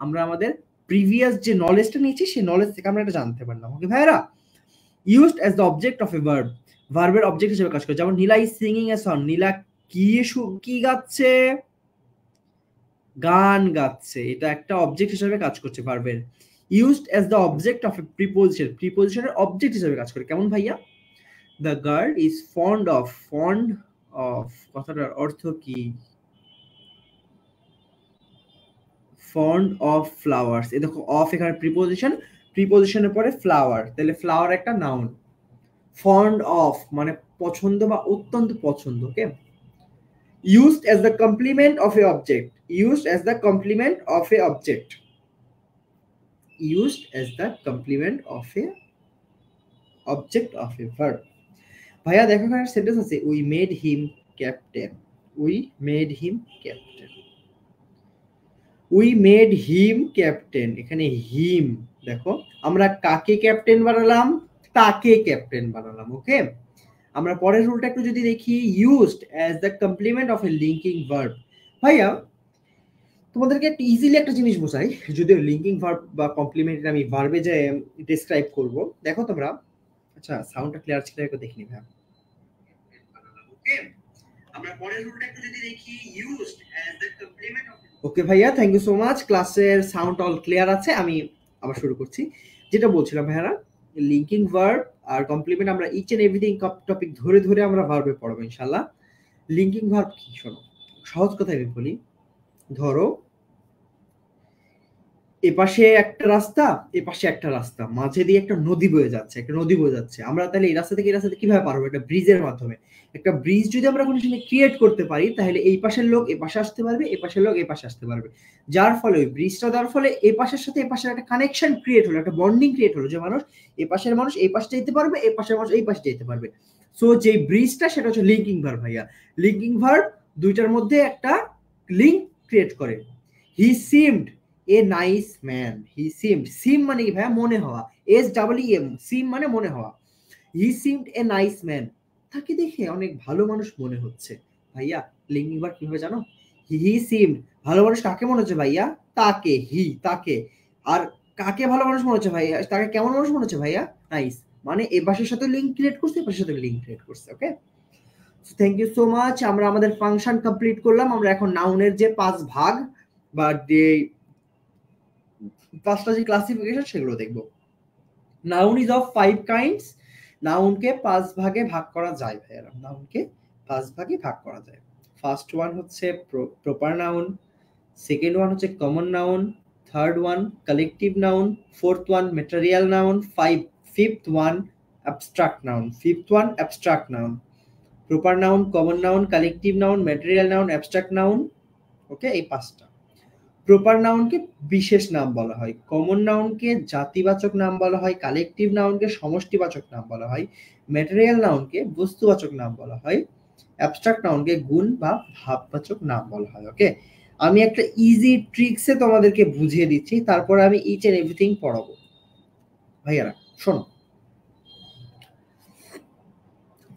আমরা আমাদের প্রিভিয়াস যে নলেজটা নিয়েছি সেই নলেজ থেকে আমরা এটা জানতে পারলাম। ওকে ভাইরা, used as the object of a verb, ভার্বের অবজেক্ট হিসেবে কাজ করে। যেমন নীলা ইজ সিঙ্গিং এ সং, নীলা কি গাচ্ছে? গান গাচ্ছে। এটা একটা অবজেক্ট হিসেবে কাজ করছে ভার্বের। Used as the object of a preposition, প্রিপোজিশনের অবজেক্ট হিসেবে কাজ করে। কেমন ভাইয়া? The girl is fond of, fond of কথাটার অর্থ কি? Fond of flowers. এই দেখো অফ এখানে প্রিপোজিশন, প্রিপোজিশনের পরে ফ্লাওয়ার, তাহলে ফ্লাওয়ার একটা নাউন। ফন্ড অফ মানে পছন্দ বা অত্যন্ত পছন্দ। ওকে, used as the complement of a object, used as the complement of a object, used as the complement of a object of a verb. ভাইয়া দেখো এখানে সেন্টেন্স আছে, we made him captain, we made him captain, we made him captain। এখানে হিম দেখো, আমরা কাকে captain বানালাম? তাকে ক্যাপ্টেন বানালাম। ওকে, আমরা পরের রুলটা একটু যদি দেখি, used as the complement of a linking verb. ভাইয়া তোমাদেরকে একটা ইজিলি একটা জিনিস বোঝাই, যদিও লিঙ্কিং ভার্ব বা কমপ্লিমেন্ট আমি ভার্বে যে ডেসক্রাইব করব। দেখো তোমরা, আচ্ছা সাউন্ডটা ক্লিয়ার ছিল একটু দেখি নি ভাই। ওকে, আমরা পরের রুলটা একটু যদি দেখি, used as the complement of. Okay ভাইয়া, থ্যাংক ইউ সো মাচ। ক্লাসের সাউন্ড অল ক্লিয়ার আছে। আমি আবার শুরু করছি। যেটা বলছিলাম ভাইয়ারা, লিঙ্কিং ভার্ব আর কমপ্লিমেন্ট আমরা ইচ এন্ড এভরিথিং টপিক ধরে ধরে আমরা ভার্বে পড়বো ইনশাআল্লাহ। লিঙ্কিং ভার্ব কি? শোনো, সহজ কথায় আমি বলি, ধরো এপাশে একটা রাস্তা, এপাশে একটা রাস্তা, মাঝে দিয়ে একটা নদী বয়ে যাচ্ছে, একটা নদী বয়ে যাচ্ছে। আমরা তাহলে এই রাস্তা থেকে এই রাস্তাতে কিভাবে পারবো? একটা ব্রিজের মাধ্যমে। একটা ব্রিজ যদি আমরা কোনো সময় ক্রিয়েট করতে পারি, তাহলে এই পাশের লোক এ পাশে আসতে পারবে, এ পাশের লোক এ পাশে আসতে পারবে। যার ফলে ওই ব্রিজটা দেওয়ার ফলে এই পাশের সাথে এই পাশের একটা কানেকশন ক্রিয়েট হলো, একটা বন্ডিং ক্রিয়েট হলো, যে মানুষ এ পাশের মানুষ এই পাশে যেতে পারবে, এই পাশের মানুষ এই পাশে যেতে পারবে। সো যে ব্রিজটা সেটা হচ্ছে লিঙ্কিং ভার্ব ভাইয়া। লিঙ্কিং ভার্ব দুইটার মধ্যে একটা লিঙ্ক ক্রিয়েট করে। He seemed, a nice man, he seemed, seem মানে কি ভাইয়া মনে হওয়া, SEEM, সিম মানে মনে হওয়া। হি সিমড এ নাইস ম্যান, তাকে দেখে অনেক ভালো মানুষ মনে হচ্ছে। ভাইয়া লিঙ্কিং ভার্ব কিভাবে জানো? হি সিমড, ভালো মানুষ কাকে মনে হচ্ছে ভাইয়া? তাকে, হি তাকে। আর কাকে ভালো মানুষ মনে হচ্ছে ভাইয়া? তাকে কেমন মানুষ মনে হচ্ছে ভাইয়া? নাইস, মানে এ ভাষার সাথে লিঙ্ক ক্রিয়েট করছে, এ ভাষার সাথে লিঙ্ক ক্রিয়েট করছে। ওকে, থ্যাংক ইউ সো মাচ। আমরা আমাদের ফাংশন কমপ্লিট করলাম। আমরা এখন নাউনের যে 5 ভাগ বা যে 5টা যে ক্লাসিফিকেশন সেগুলো দেখব। Noun is of 5 kinds. নাউনকে 5 ভাগে ভাগ করা যায় ভাইয়ারা, নাউনকে 5 ভাগে ভাগ করা যায়। ফার্স্ট ওয়ান হচ্ছে প্রপার নাউন, সেকেন্ড ওয়ান হচ্ছে common noun, third one collective noun, fourth one material noun, fifth one abstract noun. Fifth one abstract noun. Proper noun, common noun, collective noun, material noun, abstract noun. Okay, এই 5টা। Proper নাউনকে বিশেষ নাম বলা হয়, common নাউনকে জাতিবাচক নাম বলা হয়, collective নাউনকে সমষ্টিবাচক নাম বলা হয়, ম্যাটেরিয়াল নাউনকে বস্তুবাচক নাম বলা হয়, অ্যাবস্ট্রাক্ট নাউনকে গুণ বা ভাববাচক নাম বলা হয়। ওকে, আমি একটা ইজি ট্রিক্সে তোমাদেরকে বুঝিয়ে দিচ্ছি, তারপর আমি ইচ এন্ড এভরিথিং পড়াবো। ভাইয়ারা শোনো,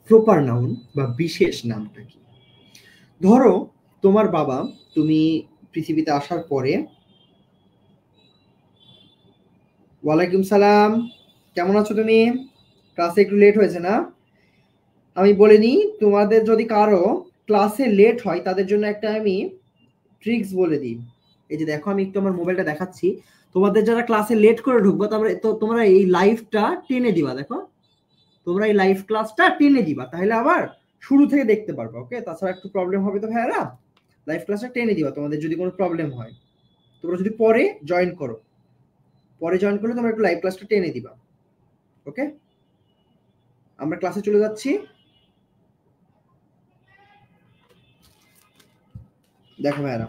প্রপার নাউন বা বিশেষ নামটা কি? ধরো তোমার বাবা, তুমি পৃথিবীতে আসার পরে, ওয়ালাইকুম সালাম, কেমন আছো তুমি? ক্লাসে একটু লেট হয়েছে না? আমি বলিনি, তোমাদের যদি কারো ক্লাসে লেট হয় তাদের জন্য একটা আমি ট্রিক্স বলে দিই। এই যে দেখো, আমি একটু আমার মোবাইলটা দেখাচ্ছি। তোমাদের যারা ক্লাসে লেট করে ঢুকবো, তোমরা এই লাইভটা টেনে দিবা। দেখো, তোমরা এই লাইভ ক্লাসটা টেনে দিবা, তাহলে আবার শুরু থেকে দেখতে পারবা। ওকে, তাছাড়া একটু প্রবলেম হবে তো ভাইয়ারা, লাইভ ক্লাসটা টেনে দিবা তোমাদের যদি কোনো প্রবলেম হয়। তোমরা যদি পরে জয়েন করো, পরে জয়েন করলে তোমরা একটু লাইভ ক্লাসটা টেনে দিবা। ওকে, আমরা ক্লাসে চলে যাচ্ছি। দেখো ভাইয়ারা,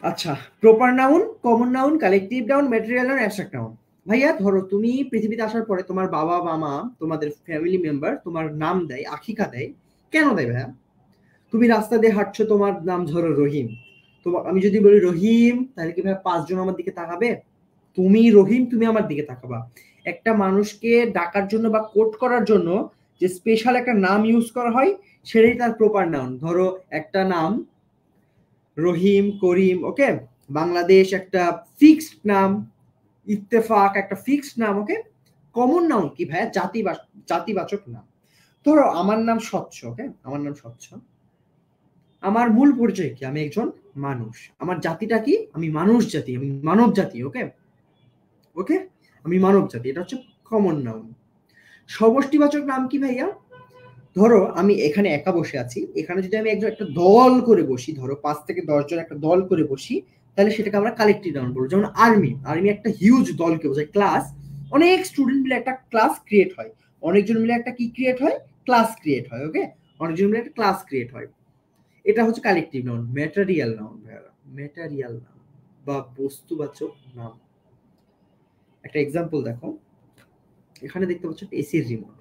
আচ্ছা, proper noun, common noun, collective noun, material noun, abstract noun. ভাইয়া ধরো তুমি পৃথিবীতে আসার পরে তোমার বাবা বা মা, তোমাদের ফ্যামিলি মেম্বার তোমার নাম দেয়, আখিকা দেয়। কেন দেয় ভাইয়া? তুমি রাস্তা দিয়ে হাঁটছো, তোমার নাম ধরো রহিম। তোমার আমি যদি বলি রহিম, তাহলে কি ভাইয়া 5 জন আমার দিকে তাকাবে? তুমি রহিম, তুমি আমার দিকে তাকাবা। একটা মানুষকে ডাকার জন্য বা কোট করার জন্য যে স্পেশাল একটা নাম ইউজ করা হয়, সেটাই তার প্রপার নাউন। ধরো একটা নাম রহিম, করিম, ওকে, বাংলাদেশ একটা ফিক্সড নাম, ইত্তেফাক একটা ফিক্সড নাম। ওকে, কমন নাউন কি ভাইয়া? জাতিবাচক নাম। ধরো আমার নাম স্বচ্ছ। ওকে, আমার নাম স্বচ্ছ। আমার মূল পরিচয় কি? আমি একজন মানুষ। আমার জাতিটা কি? আমি মানুষ জাতি, আমি মানব জাতি। ওকে, ওকে, আমি মানব জাতি। এটা হচ্ছে কমন নাউন। সমষ্টিবাচক নাম কি ভাইয়া? ধরো আমি এখানে একা বসে আছি, এখানে যদি আমি একটা দল করে বসি, ধরো 5 থেকে 10 জন একটা দল করে বসি, তাহলে সেটাকে আমরা কালেক্টিভ নাউন বলবো। যেমন আর্মি, আর্মি একটা হিউজ দলকে বোঝায়। ক্লাস, অনেক স্টুডেন্ট মিলে একটা ক্লাস ক্রিয়েট হয়, অনেকজন মিলে একটা কি ক্রিয়েট হয়? ক্লাস ক্রিয়েট হয়। ওকে, অনেকজন মিলে একটা ক্লাস ক্রিয়েট হয়। এটা হচ্ছে কালেক্টিভ নাউন। ম্যাটেরিয়াল নাউন ভাইয়া, ম্যাটেরিয়াল নাউন বা বস্তুবাচক নাম। একটা এক্সাম্পল দেখো, এখানে দেখতে পাচ্ছ এসির রিমোট।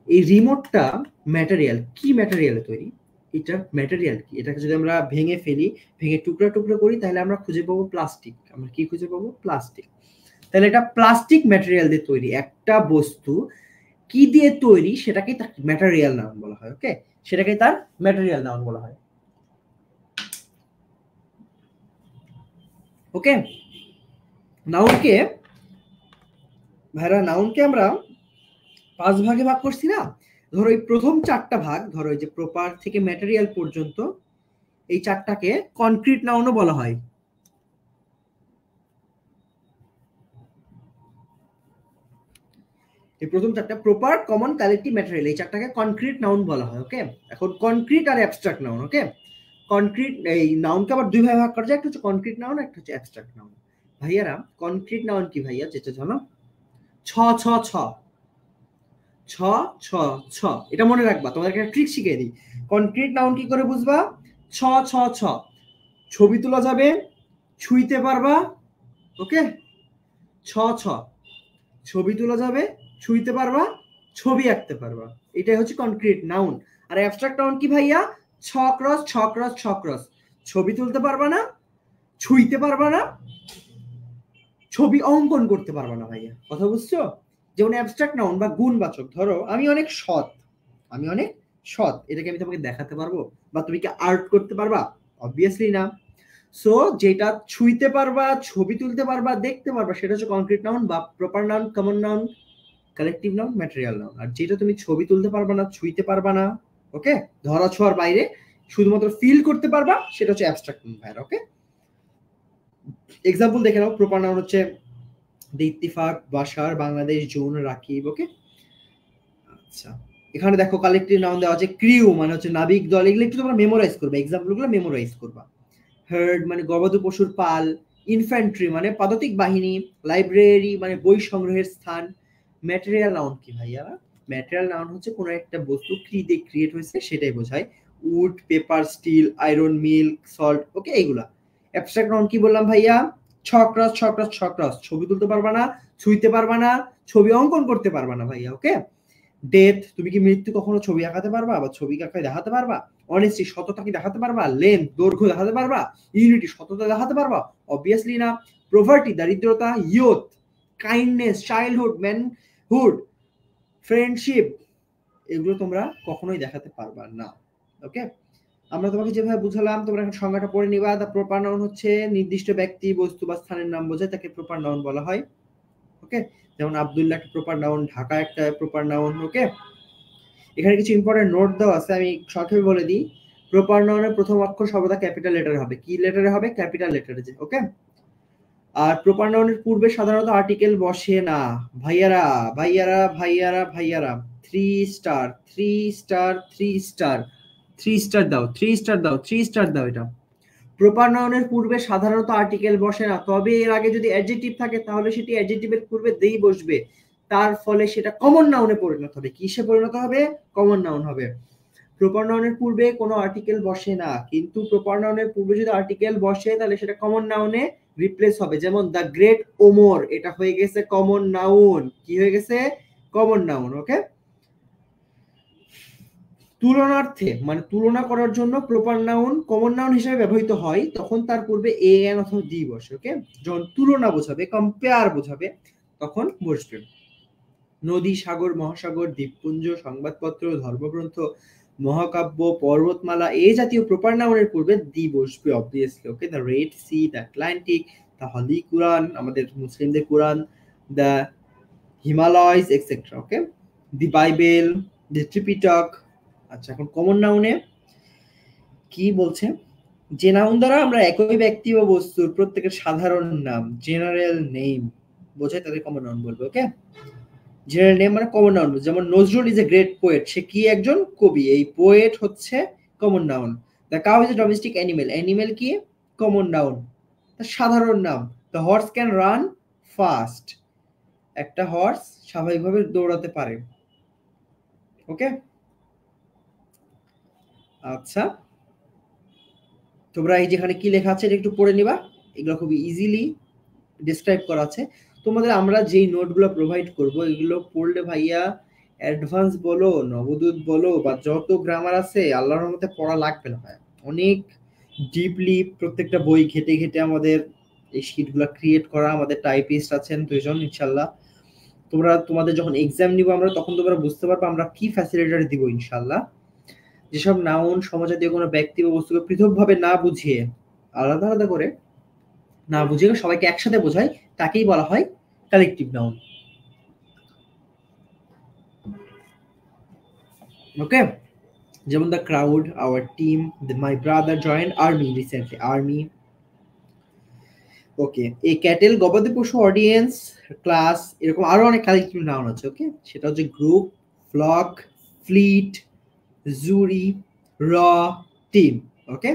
এই রিমোটটা ম্যাটেরিয়াল কি? ম্যাটেরিয়ালে তৈরি। এটা ম্যাটেরিয়াল কি? এটাকে যদি আমরা ভেঙে ফেলি, ভেঙে টুকরা টুকরা করি, তাহলে আমরা খুঁজে পাবো প্লাস্টিক। আমরা কি খুঁজে পাবো? প্লাস্টিক। তাহলে এটা প্লাস্টিক ম্যাটেরিয়াল দিয়ে তৈরি। একটা বস্তু কি দিয়ে তৈরি সেটাকে তার ম্যাটেরিয়াল নাউন বলা হয়। ওকে, সেটাকে তার ম্যাটেরিয়াল নাউন বলা হয়। ওকে, নাউনকে ভাইরা, নাউনকে আমরা 5 ভাগে ভাগ করছি না? ধরো এই প্রথম 4টা ভাগ, ধরো এই যে প্রপার থেকে ম্যাটেরিয়াল পর্যন্ত, এই 4টাকে কনক্রিট নাউনও বলা হয়। এই প্রথম 4টা প্রপার, কমন, কালেক্টিভ, ম্যাটেরিয়াল, এই 4টাকে কনক্রিট নাউন বলা হয়। ওকে, এখন কনক্রিট আর অ্যাবস্ট্রাক্ট নাউন। ওকে, কনক্রিট এই নাউনকে আবার 2 ভাগে ভাগ করা যায়, একটা হচ্ছে কনক্রিট নাউন, একটা হচ্ছে অ্যাবস্ট্রাক্ট নাউন। ভাইয়ারা কনক্রিট নাউন কি ভাইয়া? যেটা জানো, ছ ছ ছ ছ ছ ছ, এটা মনে রাখবা। তোমাদেরকে একটা ট্রিক শিখিয়ে দিই। কনক্রিট নাউন কি করে বুঝবা? ছ ছ ছ, ছবি তোলা যাবে, ছুঁইতে পারবা। ওকে, ছ ছ, ছবি তোলা যাবে, ছুঁইতে পারবা, ছবি আঁকতে পারবা। এটাই হচ্ছে কনক্রিট নাউন। আর অ্যাবস্ট্রাক্ট নাউন কি ভাইয়া? ছ ক্রস ছ ক্রস ছ ক্রস, ছবি তুলতে পারবা না, ছুঁইতে পারবা না, ছবি অঙ্কন করতে পারবা না ভাইয়া। কথা বুঝছো? যেমন অ্যাবস্ট্রাক্ট নাউন বা গুণবাচক, ধরো আমি অনেক সৎ, আমি অনেক সৎ, এটাকে আমি তোমাকে দেখাতে পারবো? বা তুমি কি আর্ট করতে পারবা? অবভিয়াসলি না। সো যেটা ছুঁইতে পারবা, ছবি তুলতে পারবা, দেখতে পারবা, সেটা হচ্ছে কনক্রিট নাউন বা proper noun, common noun, collective noun, material noun. আর যেটা তুমি ছবি তুলতে পারবা না, ছুঁইতে পারবা না, ওকে, ধরা ছোঁয়ার বাইরে শুধুমাত্র ফিল করতে পারবা, সেটা হচ্ছে অ্যাবস্ট্রাক্ট নাউন ভাইয়া। ওকে, এক্সাম্পল দেখে নাও। প্রপার নাউন হচ্ছে ইত্তিফাক, বাশার, বাংলাদেশ, জুন, রাকিব। ওকে, আচ্ছা, এখানে দেখো কালেকটিভ নাউন দেওয়া আছে ক্রিউ, মানে হচ্ছে নাবিক দল। এগুলো একটু তোমরা মেমোরাইজ করবে, এক্সাম্পলগুলো মেমোরাইজ করবা। হার্ড মানে গবাদি পশুর পাল, ইনফ্যান্ট্রি মানে পদাতিক বাহিনী, লাইব্রেরি মানে বই সংগ্রহের স্থান। ম্যাটেরিয়াল নাউন কি ভাইয়া? ম্যাটেরিয়াল নাউন হচ্ছে কোনো একটা বস্তু কি দিয়ে ক্রিয়েট হয়েছে সেটাই বোঝায়। Wood, paper, steel, iron, milk, salt. Okay, এইগুলা। অ্যাবস্ট্রাক্ট নাউন কি বললাম ভাইয়া? ছক্রাস, ছক্রাস, ছক্রাস। ছবি তুলতে পারবা না, ছুঁইতে পারবা না, ছবি অঙ্কন করতে পারবা না ভাইয়া। ওকে, ডেথ, তুমি কি মৃত্যু কখনো ছবি আঁকাতে পারবা বা ছবি আঁকায় দেখাতে পারবা? অনেস্টি, সততা কি দেখাতে পারবা? লেন্থ, দৈর্ঘ্য দেখাতে পারবা? ইউনিটি, সততা দেখাতে পারবা? অবভিয়াসলি না। প্রভার্টি, দারিদ্রতা। Youth, kindness, childhood, manhood, friendship, এগুলো তোমরা কখনোই দেখাতে পারবা না। ওকে, আমরা তোমাকে যেভাবে বুঝালাম, তোমরা এখন সংজ্ঞাটা পড়ে নিবা। দা প্রপার নাউন হচ্ছে নির্দিষ্ট ব্যক্তি, বস্তু বা স্থানের নাম বোঝায়, তাকে প্রপার নাউন বলা হয়। ওকে, যেমন আব্দুল্লাহ একটা প্রপার নাউন, ঢাকা একটা প্রপার নাউন। ওকে, এখানে কিছু ইম্পর্টেন্ট নোট দেওয়া আছে, আমি সংক্ষেপে বলে দিই। প্রপার নাউনের প্রথম অক্ষর সর্বদা ক্যাপিটাল লেটারে হবে। কি লেটারে হবে? ক্যাপিটাল লেটারে। ওকে, আর প্রপার নাউনের পূর্বে সাধারণত আর্টিকেল বসে না। ভাইয়ারা, ভাইয়ারা, ভাইয়ারা, ভাইয়ারা। 3 স্টার, 3 স্টার, 3 স্টার, 3 স্টার দাও, 3 স্টার দাও, 3 স্টার দাও। এটা প্রপার নাউনের পূর্বে সাধারণত আর্টিকেল বসে না, তবে এর আগে যদি অ্যাডজেক্টিভ থাকে তাহলে সেটি অ্যাডজেক্টিভের পূর্বে দেই বসবে। তার ফলে সেটা কমন নাউনে পরিণত হবে। কিসে পরিণত হবে? কমন নাউন হবে। প্রপার নাউনের পূর্বে কোনো আর্টিকেল বসে না, কিন্তু প্রপার নাউনের পূর্বে যদি আর্টিকেল বসে তাহলে সেটা কমন নাউনে রিপ্লেস হবে। যেমন দ্য গ্রেট ওমর, এটা হয়ে গেছে কমন নাউন। কি হয়ে গেছে? Common noun. ওকে, তুলনার্থে মানে তুলনা করার জন্য প্রপার নাউন কমন নাউন হিসেবে ব্যবহৃত হয়, তখন তার পূর্বে এ এন অথবা ডি বসে। ওকে, যখন তুলনা বোঝাবে, কম্পেয়ার বোঝাবে, তখন বসবে। নদী, সাগর, মহাসাগর, দ্বীপপুঞ্জ, সংবাদপত্র, ধর্মগ্রন্থ, মহাকাব্য, পর্বতমালা, এই জাতীয় প্রপার নাউনের পূর্বে দি বসবে obviously. Okay, the Red Sea, the Atlantic, the holy Quran, আমাদের মুসলিমদের Quran, the Himalayas etcetera. Okay, the Bible, the Tripitaka. আচ্ছা, এখন কমন নাউনে কি বলছে? যে নাউন দ্বারা আমরা একই ব্যক্তি বা বস্তুর প্রত্যেকের সাধারণ নাম, জেনারেল নেম বোঝায়, তাদের কমন নাউন বলবে। ওকে, জেনারেল নেম মানে কমন নাউন। যেমন Nazrul is a great poet, সে কি একজন কবি, এই পোয়েট হচ্ছে common noun. The cow is a domestic animal, animal কি? কমন নাউন, তার সাধারণ নাম। The horse can run fast, একটা হর্স স্বাভাবিকভাবে দৌড়াতে পারে। ওকে, আচ্ছা, তোমরা এই যেখানে কি লেখা আছে এটা একটু পড়ে নিবা, এগুলো খুবই ইজিলি ডিসক্রাইব করা আছে তোমাদের। আমরা যেই নোটগুলো প্রোভাইড করব এগুলো পড়লে ভাইয়া অ্যাডভান্স বলো, নবদূত বলো, বা যত গ্রামার আছে আল্লাহর রহমতে পড়া লাগবে না ভাইয়া। অনেক ডিপলি প্রত্যেকটা বই ঘেটে ঘেটে আমাদের এই শিটগুলো ক্রিয়েট করা। আমাদের টাইপিস্ট আছেন 2 জন ইনশাআল্লাহ। তোমরা তোমাদের যখন এক্সাম নিব আমরা, তখন তোমরা বুঝতে পারবে আমরা কি ফ্যাসিলিটার দিব ইনশাআল্লাহ। যেসব নাউন সমাজাতীয় কোনো ব্যক্তি বা বস্তুকে পৃথকভাবে না বুঝিয়ে, আলাদা আলাদা করে না বুঝিয়ে সবাইকে একসাথে বোঝায়, তাকেই বলা হয় কালেকটিভ নাউন। ওকে, যেমন the crowd, our team, my brother joined army recently, army. Okay, এই ক্যাটেল, গবাদি পশু, অডিয়েন্স, ক্লাস, এরকম আরো অনেক কালেকটিভ নাউন আছে। ওকে, সেটা হচ্ছে গ্রুপ, ফ্লক, ফ্লিট, জুরি, র, টিম। ওকে,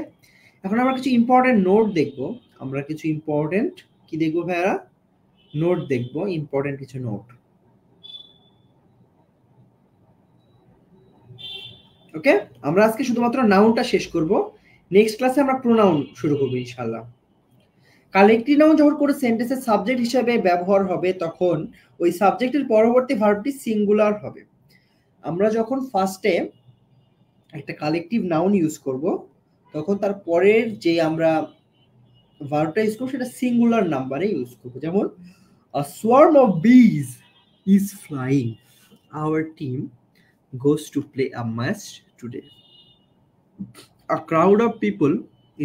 এখন আমরা কিছু ইম্পর্টেন্ট নোট দেখবো। আমরা কিছু ইম্পর্টেন্ট কি দেখবো ভাইয়া? নোট দেখবো, ইম্পর্টেন্ট কিছু নোট। ওকে, আমরা আজকে শুধুমাত্র নাউনটা শেষ করব, নেক্সট ক্লাসে আমরা প্রোনাউন শুরু করবো ইনশাআল্লাহ। কালেক্টিভ নাউন যখন করে সেন্টেন্সের সাবজেক্ট হিসেবে ব্যবহার হবে, তখন ওই সাবজেক্টের পরবর্তী ভার্বটি সিঙ্গুলার হবে। আমরা যখন ফার্স্টে একটা কালেকটিভ নাউন ইউজ করব, তখন তার পরের যে আমরা ভার্বটা ইউজ করবো সেটা সিঙ্গুলার নাম্বারে ইউজ করবো। যেমন a swarm of bees is flying, our team goes to play a match today, a crowd of people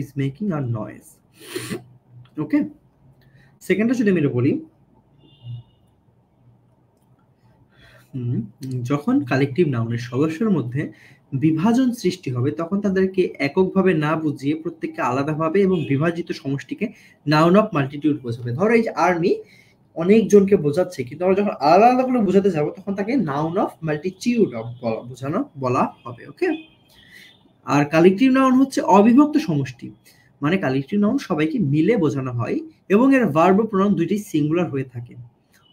is making a noise. ওকে, সেকেন্ডটা যদি আমি এটা বলি, যখন কালেকটিভ নাউনের সদস্যের মধ্যে বিভাজন সৃষ্টি হবে তখন তাদেরকে এককভাবে না বুঝিয়ে প্রত্যেককে আলাদাভাবে এবং বিভাজিত সমষ্টিকে নাউন অফ মাল্টিটিউড বোঝাবে। ধরো এই যে আর্মি অনেকজনকে বোঝাচ্ছে, কিন্তু আমরা যখন আলাদা আলাদা করে বোঝাতে যাবো তখন তাকে নাউন অফ মাল্টিটিউড অফ বলা হবে। ওকে, আর কালেকটিভ নাউন হচ্ছে অবিভক্ত সমষ্টি, মানে কালেকটিভ নাউন সবাইকে মিলে বোঝানো হয় এবং এর ভার্ব ও প্রোনাউন দুইটাই সিঙ্গুলার হয়ে থাকে।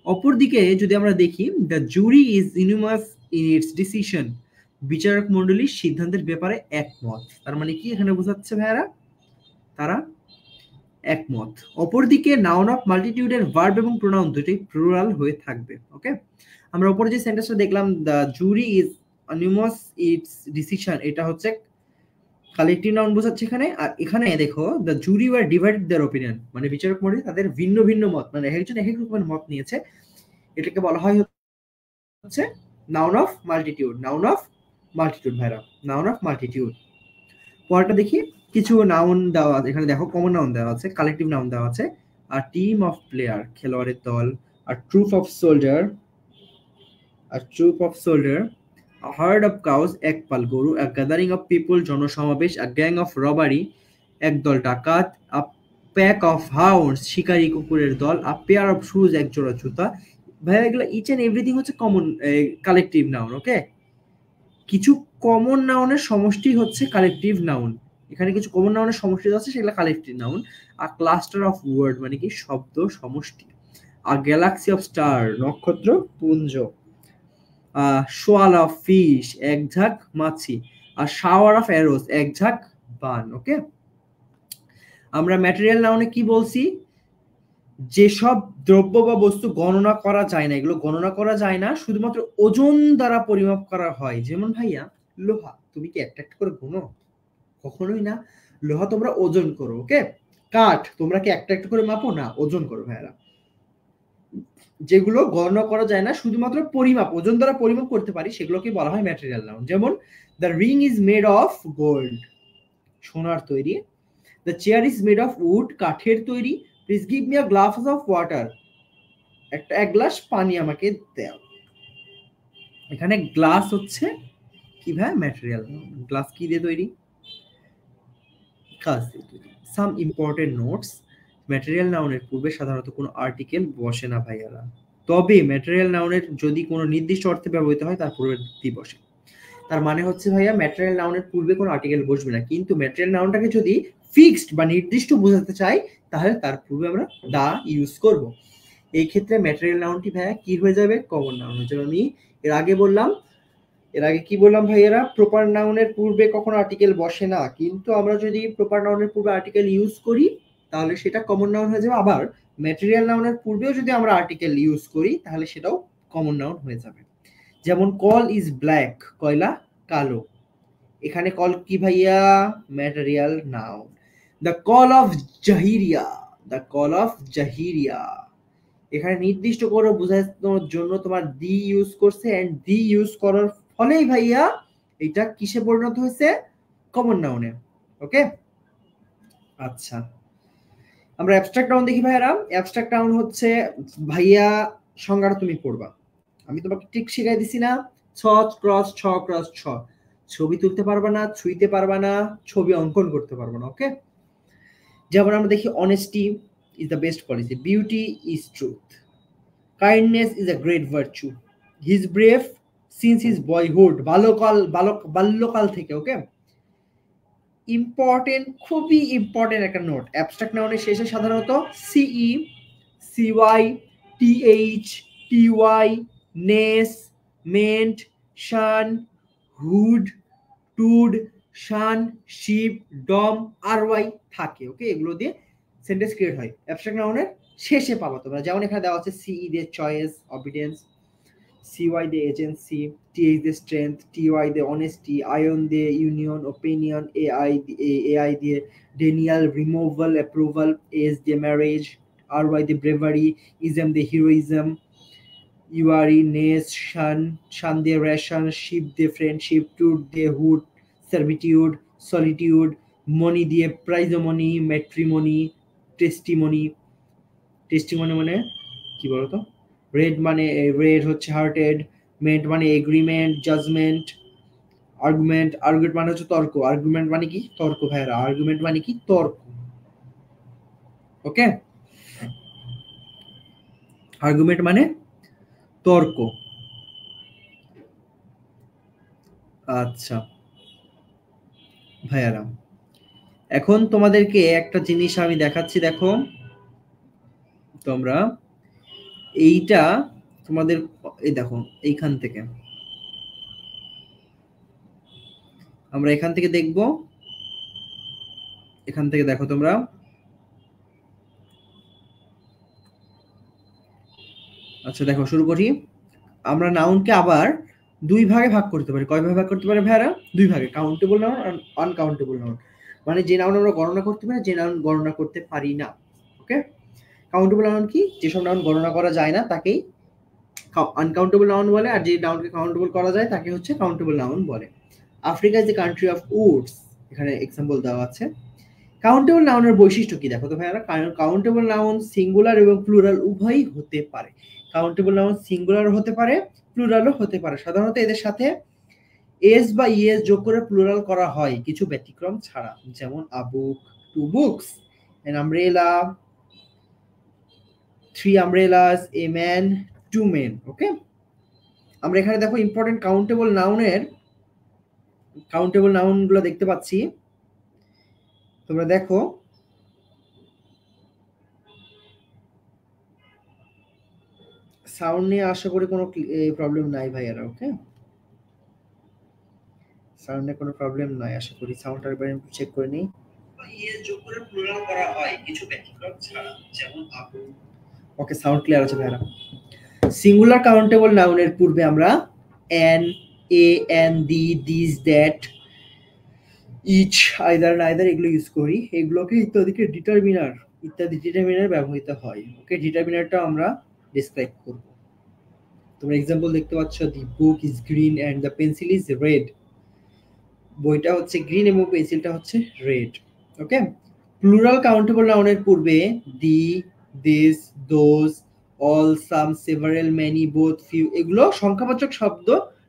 অপরদিকে যদি আমরা দেখি, the jury is unanimous in its decision, বিচারক মণ্ডলীর সিদ্ধান্তের ব্যাপারে একমত। তার মানে কি এখানে বোঝাচ্ছে ভাইয়ারা, তারা একমত। অপরদিকে নাউন অফ মাল্টিটিউডের ভার্ব এবং প্রোনাউন দুটোই প্লুরাল হয়ে থাকবে। ওকে, আমরা উপরে যে সেন্টেন্সটা দেখলাম, the jury is unanimous its decision, এটা হচ্ছে কালেকটিভ নাউন বোঝাচ্ছে এখানে। আর এখানে দেখো, the jury were divided their opinion, মানে বিচারক মণ্ডলী তাদের ভিন্ন ভিন্ন মত, মানে একজন এক এক রকমের মত নিয়েছে, এটাকে বলা হয় হচ্ছে noun of multitude. Noun of multitude ভাইরা, নাউন অফ মাল্টিটিউড। পরেরটা দেখি, কিছু নাউন দেওয়া আছে এখানে, দেখো কমন নাউন দেওয়া আছে, কালেকটিভ নাউন দেওয়া আছে। আর টিম অফ প্লেয়ার, খেলোয়াড়ের দল। আর ট্রুপ অফ সোল্জার, আর troop of soldier. A herd of cows, এক পাল গরু। A gathering of people, জনসমাবেশ। A gang of robbery, একদল ডাকাত। A pack of hounds, শিকারী কুকুরের দল। A pair of shoes, এক জোড়া জুতা। ভাইয়া এগুলো ইচ এন্ড এভরিথিং হচ্ছে কমন কালেকটিভ নাউন। ওকে, কিছু কমন নাউনের সমষ্টি হচ্ছে কালেকটিভ নাউন, এখানে কিছু কমন নাউনের সমষ্টি আছে সেগুলো কালেকটিভ নাউন। আর ক্লাস্টার অফ ওয়ার্ড মানে কি শব্দ সমষ্টি। আর গ্যালাক্সি অফ স্টার, নক্ষত্র পুঞ্জ। শোয়াল অফ ফিশ, এক ঝাঁক মাছি। আর শাওয়ার অফ অ্যারোস, এক ঝাঁক বান। ওকে, আমরা ম্যাটেরিয়াল নাউনে কি বলছি, যেসব দ্রব্য বা বস্তু গণনা করা যায় না, এগুলো গণনা করা যায় না, শুধুমাত্র ওজন দ্বারা পরিমাপ করা হয়। যেমন ভাইয়া লোহা, তুমি কি একটা একটা করে গুনো? কখনোই না, লোহা তোমরা ওজন করো। ওকে, কাঠ তোমরা কি একটা একটা করে মাপো? না, ওজন করো ভাইয়ারা। যেগুলো গণনা করা যায় না, শুধুমাত্র পরিমাপ, ওজন দ্বারা পরিমাপ করতে পারি, সেগুলোকে বলা হয় ম্যাটেরিয়াল নাউন। যেমন the ring is made of gold, সোনার তৈরি। The chair is made of wood, কাঠের তৈরি। Please give me a glass of water, এক গ্লাস পানি আমাকে দাও। এখানে গ্লাস হচ্ছে কি ভাই, ম্যাটেরিয়াল। গ্লাস কি দিয়ে তৈরি? কাঁচ দিয়ে তৈরি। সাম ইম্পর্টেন্ট নোটস, ম্যাটেরিয়াল নাউনের পূর্বে সাধারণত কোনো আর্টিকেল বসে না ভাইয়ারা, তবে ম্যাটেরিয়াল নাউনের যদি কোনো নির্দিষ্ট অর্থে ব্যবহৃত হয় তার পূর্বে দি বসে। তার মানে হচ্ছে ভাইয়া ম্যাটেরিয়াল নাউনের পূর্বে কোনো আর্টিকেল বসবে না, কিন্তু ম্যাটেরিয়াল নাউনটাকে যদি ফিক্সড বা নির্দিষ্ট বোঝাতে চাই তাহলে তার পূর্বে আমরা দা ইউজ করব। এই ক্ষেত্রে ম্যাটেরিয়াল নাউনটি ভাইয়া কি হয়ে যাবে, কমন নাউন হয়ে যাবে। আমি এর আগে কি বললাম ভাইয়েরা, প্রপার নাউনের পূর্বে কখনো আর্টিকেল বসে না, কিন্তু আমরা যদি প্রপার নাউনের পূর্বে আর্টিকেল ইউজ করি তাহলে সেটা কমন নাউন হয়ে যাবে। আবার ম্যাটেরিয়াল নাউনের পূর্বেও যদি আমরা আর্টিকেল ইউজ করি তাহলে সেটাও কমন নাউন হয়ে যাবে। যেমন কল ইজ ব্ল্যাক, কয়লা কালো। এখানে কল কি ভাইয়া, material noun. The call of জাহিরিয়া, দ্য কল অফ জাহিরিয়া, এখানে নির্দিষ্ট করে বোঝানোর জন্য তোমার দি ইউজ করছে, এন্ড দি ইউজ করার ফলেই ভাইয়া এটা কিসে পরিণত হয়েছে, কমন নাউনে। ওকে, আচ্ছা আমরা অ্যাবস্ট্রাক্ট নাউন দেখি ভাইয়ারা। অ্যাবস্ট্রাক্ট নাউন হচ্ছে ভাইয়া, সংজ্ঞাটা তুমি পড়বা, আমি তোমাকে ঠিক শিখাই দিছি না। ছ ক্রস ছ ক্রস ছ, ছবি তুলতে পারবা না, ছুঁইতে পারবা না, ছবি অঙ্কন করতে পারবা না। ওকে, যেমন আমরা দেখি honesty is the best policy, beauty is truth, kindness is a great virtue, he is brave since his boyhood, বাল্যকাল থেকে। ওকে, ইম্পর্টেন্ট, খুবই ইম্পর্টেন্ট একটা নোট, অ্যাবস্ট্রাক্ট নাউনের শেষে সাধারণত CE, CY, TH, TY, ness, ment, tion, hood, tude, tion, ship, dom, RY থাকে। ওকে, এগুলো দিয়ে সেন্টেন্স ক্রিয়েট হয়। অ্যাবস্ট্রাক্ট নাউনের শেষে পাবো তোমরা, যেমন এখানে দেওয়া আছে সিই দিয়ে choice, obedience, CY the agency, TH the strength, TY the honesty, ION the union, opinion, AI the denial, removal, approval, AS the marriage, RY the bravery, ism the heroism, urination, shan the ration, ship the friendship, truth the hood, servitude, solitude, money the prizomony, matrimony, testimony, testimony মানে কি বলতো, red মানে red হচ্ছে hearted, meant মানে agreement, judgement, argument, argument মানে হচ্ছে তর্ক, argument মানে কি তর্ক ভাইরা, আর্গুমেন্ট মানে কি তর্ক, ওকে, আর্গুমেন্ট মানে তর্ক। আচ্ছা ভাইয়ারা, এখন তোমাদেরকে একটা জিনিস আমি দেখাচ্ছি, দেখো তোমরা এইটা তোমাদের, এই দেখো এইখান থেকে আমরা এখান থেকে দেখব, এখান থেকে দেখো তোমরা, আচ্ছা দেখো শুরু করি। আমরা নাউনকে আবার দুই ভাগে ভাগ করতে পারি। কয় ভাগে ভাগ করতে পারি ভাইয়ারা? দুই ভাগে, কাউন্টেবল নাউন আর আনকাউন্টেবল নাউন। মানে যে নাউন আমরা গণনা করতে পারি, যে নাউন গণনা করতে পারি না। ওকে, কাউন্টেবল নাউন কি? যেসব নাউন গণনা করা যায় না তাকেই আনকাউন্টেবল নাউন বলে, আর যে নাউনকে কাউন্টেবল করা যায় তাকে হচ্ছে কাউন্টেবল নাউন বলে। Africa is the country of Woods, এখানে এক্সাম্পল দেওয়া আছে। কাউন্টেবল নাউনের বৈশিষ্ট্য কি দেখো তো ভাইয়ারা, কাউন্টেবল নাউন সিঙ্গুলার এবং প্লুরাল উভয়ই হতে পারে। কাউন্টেবল নাউন সিঙ্গুলার হতে পারে, প্লুরালও হতে পারে। সাধারণত এদের সাথে এস বা ইএস যোগ করে প্লুরাল করা হয় কিছু ব্যতিক্রম ছাড়া, যেমন a book, two books, an umbrella, three umbrellas, a man, two men. Okay, আমরা এখানে দেখো ইম্পর্টেন্ট কাউন্টেবল নাউনগুলো দেখতে পাচ্ছি। তোমরা দেখো, সাউন্ড নিয়ে আশা করি কোনো প্রবলেম নাই ভাইয়ারা। ওকে, সাউন্ডে কোনো প্রবলেম নাই আশা করি। সাউন্ডটা একবার চেক করে নিই। ইএস যোগ করে প্লুরাল করা হয় কিছু ব্যতিক্রম ছাড়া, যেমন আপু। ওকে, সাউন্ড ক্লিয়ার আছে ভাইয়ারা। সিঙ্গুলার কাউন্টেবল নাউনের পূর্বে আমরা an, a, an, the, this, that, each, either, neither এগুলো ইউজ করি। এগুলোকে ইত্যাদি ডিটারমিনার ব্যবহৃত হয়। ওকে, ডিটারমিনারটা আমরা ডিসক্রাইব করব। তোমরা এক্সাম্পল দেখতে পাচ্ছ, the book is green and the pencil is red. বইটা হচ্ছে গ্রিন এবং পেন্সিলটা হচ্ছে রেড। ওকে, প্লুরাল কাউন্টেবল নাউনের পূর্বে the, this, those, all, some, several, many, both, few এগুলো সংখ্যাবাচক শব্দ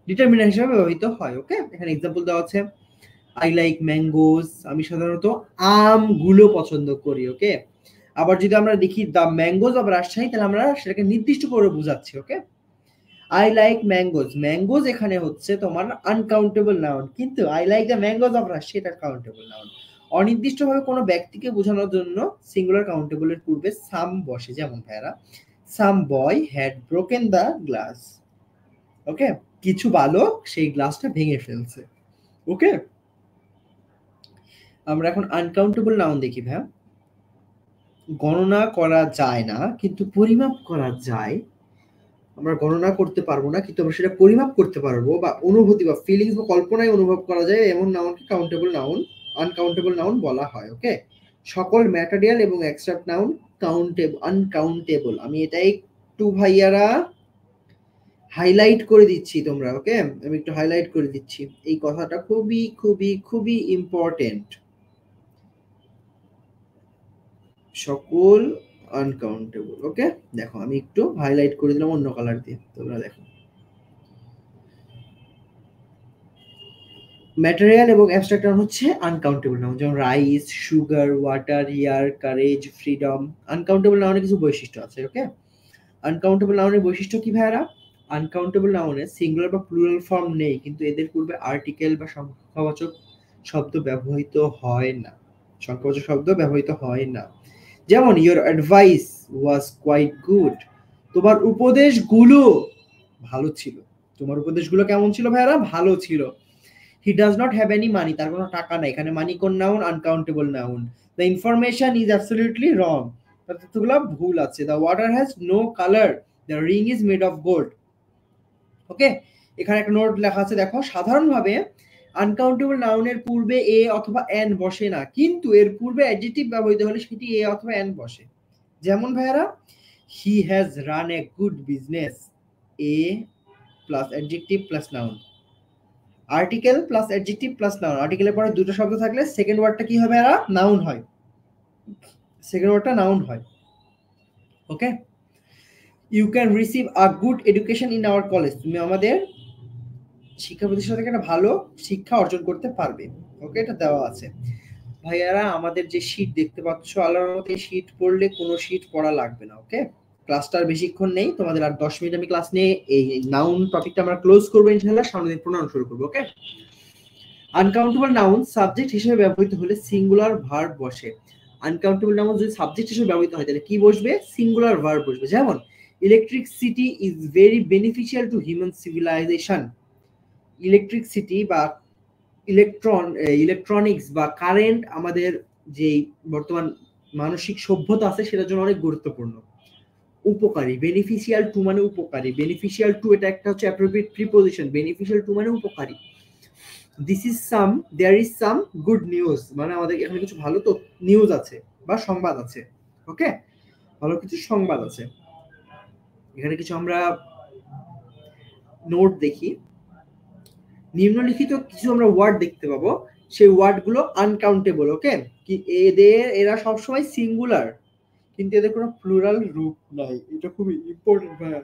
ডিটারমিনার হিসেবে ব্যবহৃত হয়। ওকে, এখানে এক্সাম্পল দেওয়া আছে, আই লাইক ম্যাঙ্গোস, আমি সাধারণত আমগুলো পছন্দ করি। ওকে, আবার যদি আমরা দেখি দ্য ম্যাঙ্গোজ অফ রাজশাহী, তাহলে আমরা সেটাকে নির্দিষ্ট করে বোঝাচ্ছি। ওকে, আই লাইক ম্যাঙ্গোজ, ম্যাঙ্গোজ এখানে হচ্ছে তোমার আনকাউন্টেবল নাউন, কিন্তু I like the mangoes of Rajshahi এটা কাউন্টেবল নাউন। অনির্দিষ্টভাবে কোনো ব্যক্তিকে বোঝানোর জন্য সিঙ্গুলার কাউন্টেবলের পূর্বে সাম বসে, যেমন ভাইরা some boy had broken the glass. Okay, কিছু বালক সেই গ্লাসটা ভেঙে ফেলছে। ওকে, আমরা এখন আনকাউন্টেবল নাউন দেখি ভাইয়া। গণনা করা যায় না কিন্তু পরিমাপ করা যায়। আমরা গণনা করতে পারবো না কিন্তু আমরা সেটা পরিমাপ করতে পারবো, বা অনুভূতি বা ফিলিংস বা কল্পনায় অনুভব করা যায়, এমন নাউনকে আনকাউন্টেবল নাউন বলা হয়। ওকে, সকল ম্যাটেরিয়াল এবং অ্যাবস্ট্রাক্ট নাউন আনকাউন্টেবল। আমি এটা একটু ভাইয়ারা হাইলাইট করে দিচ্ছি তোমরা। ওকে, আমি একটু হাইলাইট করে দিচ্ছি, এই কথাটা খুবই খুবই খুবই ইম্পর্টেন্ট। সকল আনকাউন্টেবল। ওকে, দেখো আমি একটু হাইলাইট করে দিলাম অন্য কালার দিয়ে, তোমরা দেখো। ম্যাটেরিয়াল এবং অ্যাবস্ট্রাক্ট নাউন হচ্ছে আনকাউন্টেবল নাউন, যেমন রাইস, সুগার, ওয়াটার, ইয়ার, কারেজ, ফ্রিডম। আনকাউন্টেবল নাউনের কিছু বৈশিষ্ট্য আছে। ওকে, আনকাউন্টেবল নাউনের বৈশিষ্ট্য কি ভাইয়ারা? আনকাউন্টেবল নাউনে সিঙ্গুলার বা প্লুরাল ফর্ম নেই, কিন্তু এদের পূর্বে আর্টিকেল বা সংখ্যাবাচক শব্দ ব্যবহৃত হয় না। সংখ্যাবাচক শব্দ ব্যবহৃত হয় না, যেমন your advice was quite good, তোমার উপদেশগুলো ভালো ছিল। তোমার উপদেশগুলো কেমন ছিল ভাইয়ারা? ভালো ছিল। He does not have any money, তার কোনো টাকা নাই। এখানে মানি কোন noun? Uncountable noun. The information is absolutely wrong, তথ্যগুলো ভুল আছে। The water has no colour, the ring is made of gold. Okay, এখানে একটা নোট লেখা আছে দেখো, সাধারণভাবে আনকাউন্টেবল নাউনের পূর্বে এ অথবা এন বসে না, কিন্তু এর পূর্বে অ্যাডজেক্টিভ ব্যবহৃত হলে সেটি এ অথবা এন বসে। যেমন ভাইয়ারা, he has run a good business, a plus adjective plus noun, article plus adjective plus noun. আর্টিকেলের পরে দুটো শব্দ থাকলে সেকেন্ড ওয়ার্ডটা কি হবে? এরা নাউন হয়, সেকেন্ড ওয়ার্ডটা নাউন হয়। Okay, you can receive a good education in our college, তুমি আমাদের শিক্ষা প্রতিষ্ঠান থেকে একটা ভালো শিক্ষা অর্জন করতে পারবে। ওকে, এটা দেওয়া আছে। ভাইয়ারা, আমাদের যে শীট দেখতে পাচ্ছ, আল্লাহর মতে শীট পড়লে কোনো শীট পড়া লাগবে না। ওকে, ক্লাসটার বেশিক্ষণ নেই, তোমাদের আর 10 মিনিট আমি ক্লাস নিয়ে এই নাউন টপিকটা আমরা ক্লোজ করবো ইনশাআল্লাহ, সামনে দিন প্রোনাউন শুরু করবো। ওকে, আনকাউন্টেবল নাউন সাবজেক্ট হিসেবে ব্যবহৃত হলে সিঙ্গুলার ভার্ব বসে। আনকাউন্টেবল নাউন যদি সাবজেক্ট হিসেবে ব্যবহৃত হয় তাহলে কি বসবে? সিঙ্গুলার ভার্ব বসবে। যেমন electricity is very beneficial to human civilisation. Electricity বা ইলেকট্রনিক্স বা কারেন্ট আমাদের যে বর্তমান মানসিক সভ্যতা আছে সেটার জন্য অনেক গুরুত্বপূর্ণ। উপকারী, বেনিফিশিয়াল টু মানে উপকারী, বেনিফিশিয়াল টু এটা একটা হচ্ছে অ্যাপ্রোপ্রিয়েট প্রিপোজিশন, বেনিফিশিয়াল টু মানে উপকারী। This is some, there is some good news, মানে আমাদের এখানে কিছু ভালো তো নিউজ আছে বা সংবাদ আছে। ওকে, ভালো কিছু সংবাদ আছে। এখানে কিছু আমরা নোট দেখি, নিম্নলিখিত কিছু আমরা ওয়ার্ড দেখতে পাবো, সেই ওয়ার্ডগুলো আনকাউন্টেবল। ওকে, কি এরা সবসময় সিঙ্গুলার, কিন্তু এদের কোনো প্লুরাল রূপ নাই, এটা খুবই ইম্পর্টেন্ট ভাইয়া।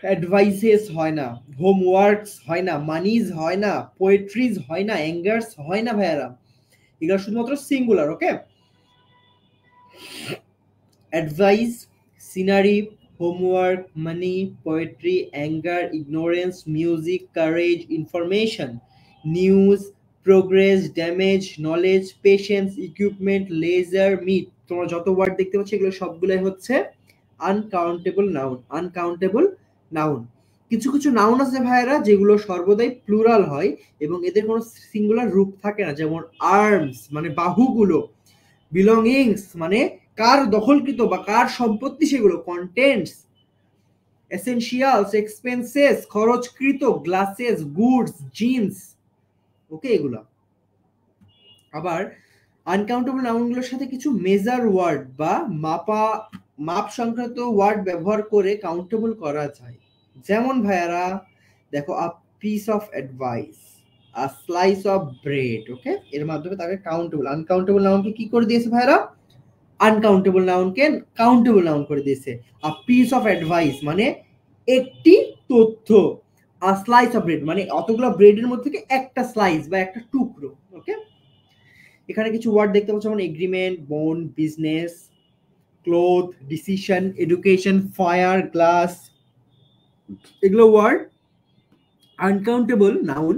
অ্যাডভাইসেস হয় না, হোমওয়ার্কস হয় না, মানিজ হয় না, পোয়েট্রিজ হয় না, অ্যাঙ্গার্স হয় না ভাইয়ারা, এগুলো শুধুমাত্র singular. Okay, advice, scenery, homework, money, poetry, anger, ignorance, music, courage, information, news, progress, damage, knowledge, patience, equipment, leisure, meat, তোমরা যত ওয়ার্ড দেখতে পাচ্ছ এগুলো সবগুলাই হচ্ছে আনকাউন্টেবল নাউন। Uncountable noun. কিছু কিছু নাউন আছে ভাইয়েরা যেগুলো সর্বদাই প্লুরাল হয় এবং এদের কোনো সিঙ্গুলার রূপ থাকে না, যেমন আর্মস মানে বাহুগুলো, বিলংইংস মানে কার দখলকৃত বা কার সম্পত্তি সেগুলো, কন্টেন্টস, এসেনশিয়ালস, এক্সপেন্সেস খরচকৃত, গ্লাসেস, গুডস, জিন্স। ওকে, এগুলো। আবার আনকাউন্টেবল নাউনগুলোর সাথে কিছু মেজার ওয়ার্ড বা মাপ সংক্রান্ত ওয়ার্ড ব্যবহার করে কাউন্টেবল করা যায়। যেমন ভাইয়ারা দেখো, a piece of advice, a slice of bread. Okay, এর মাধ্যমে তাকে কাউন্টেবল, আনকাউন্টেবল নাউনকে কি করে দিয়েছে ভাইয়ারা? আনকাউন্টেবল নাউনকে কাউন্টেবল নাউন করে দিয়েছে। আ পিস অফ অ্যাডভাইস মানে একটি তথ্য, আ স্লাইস অফ ব্রেড মানে অতগুলো ব্রেডের মধ্যে থেকে একটা স্লাইস বা একটা টুকরো। ওকে, এখানে কিছু ওয়ার্ড দেখতে পাচ্ছ, যেমন agreement, bond, business, cloth, decision, education, fire, glass, এগুলো ওয়ার্ড আনকাউন্টেবল নাউন,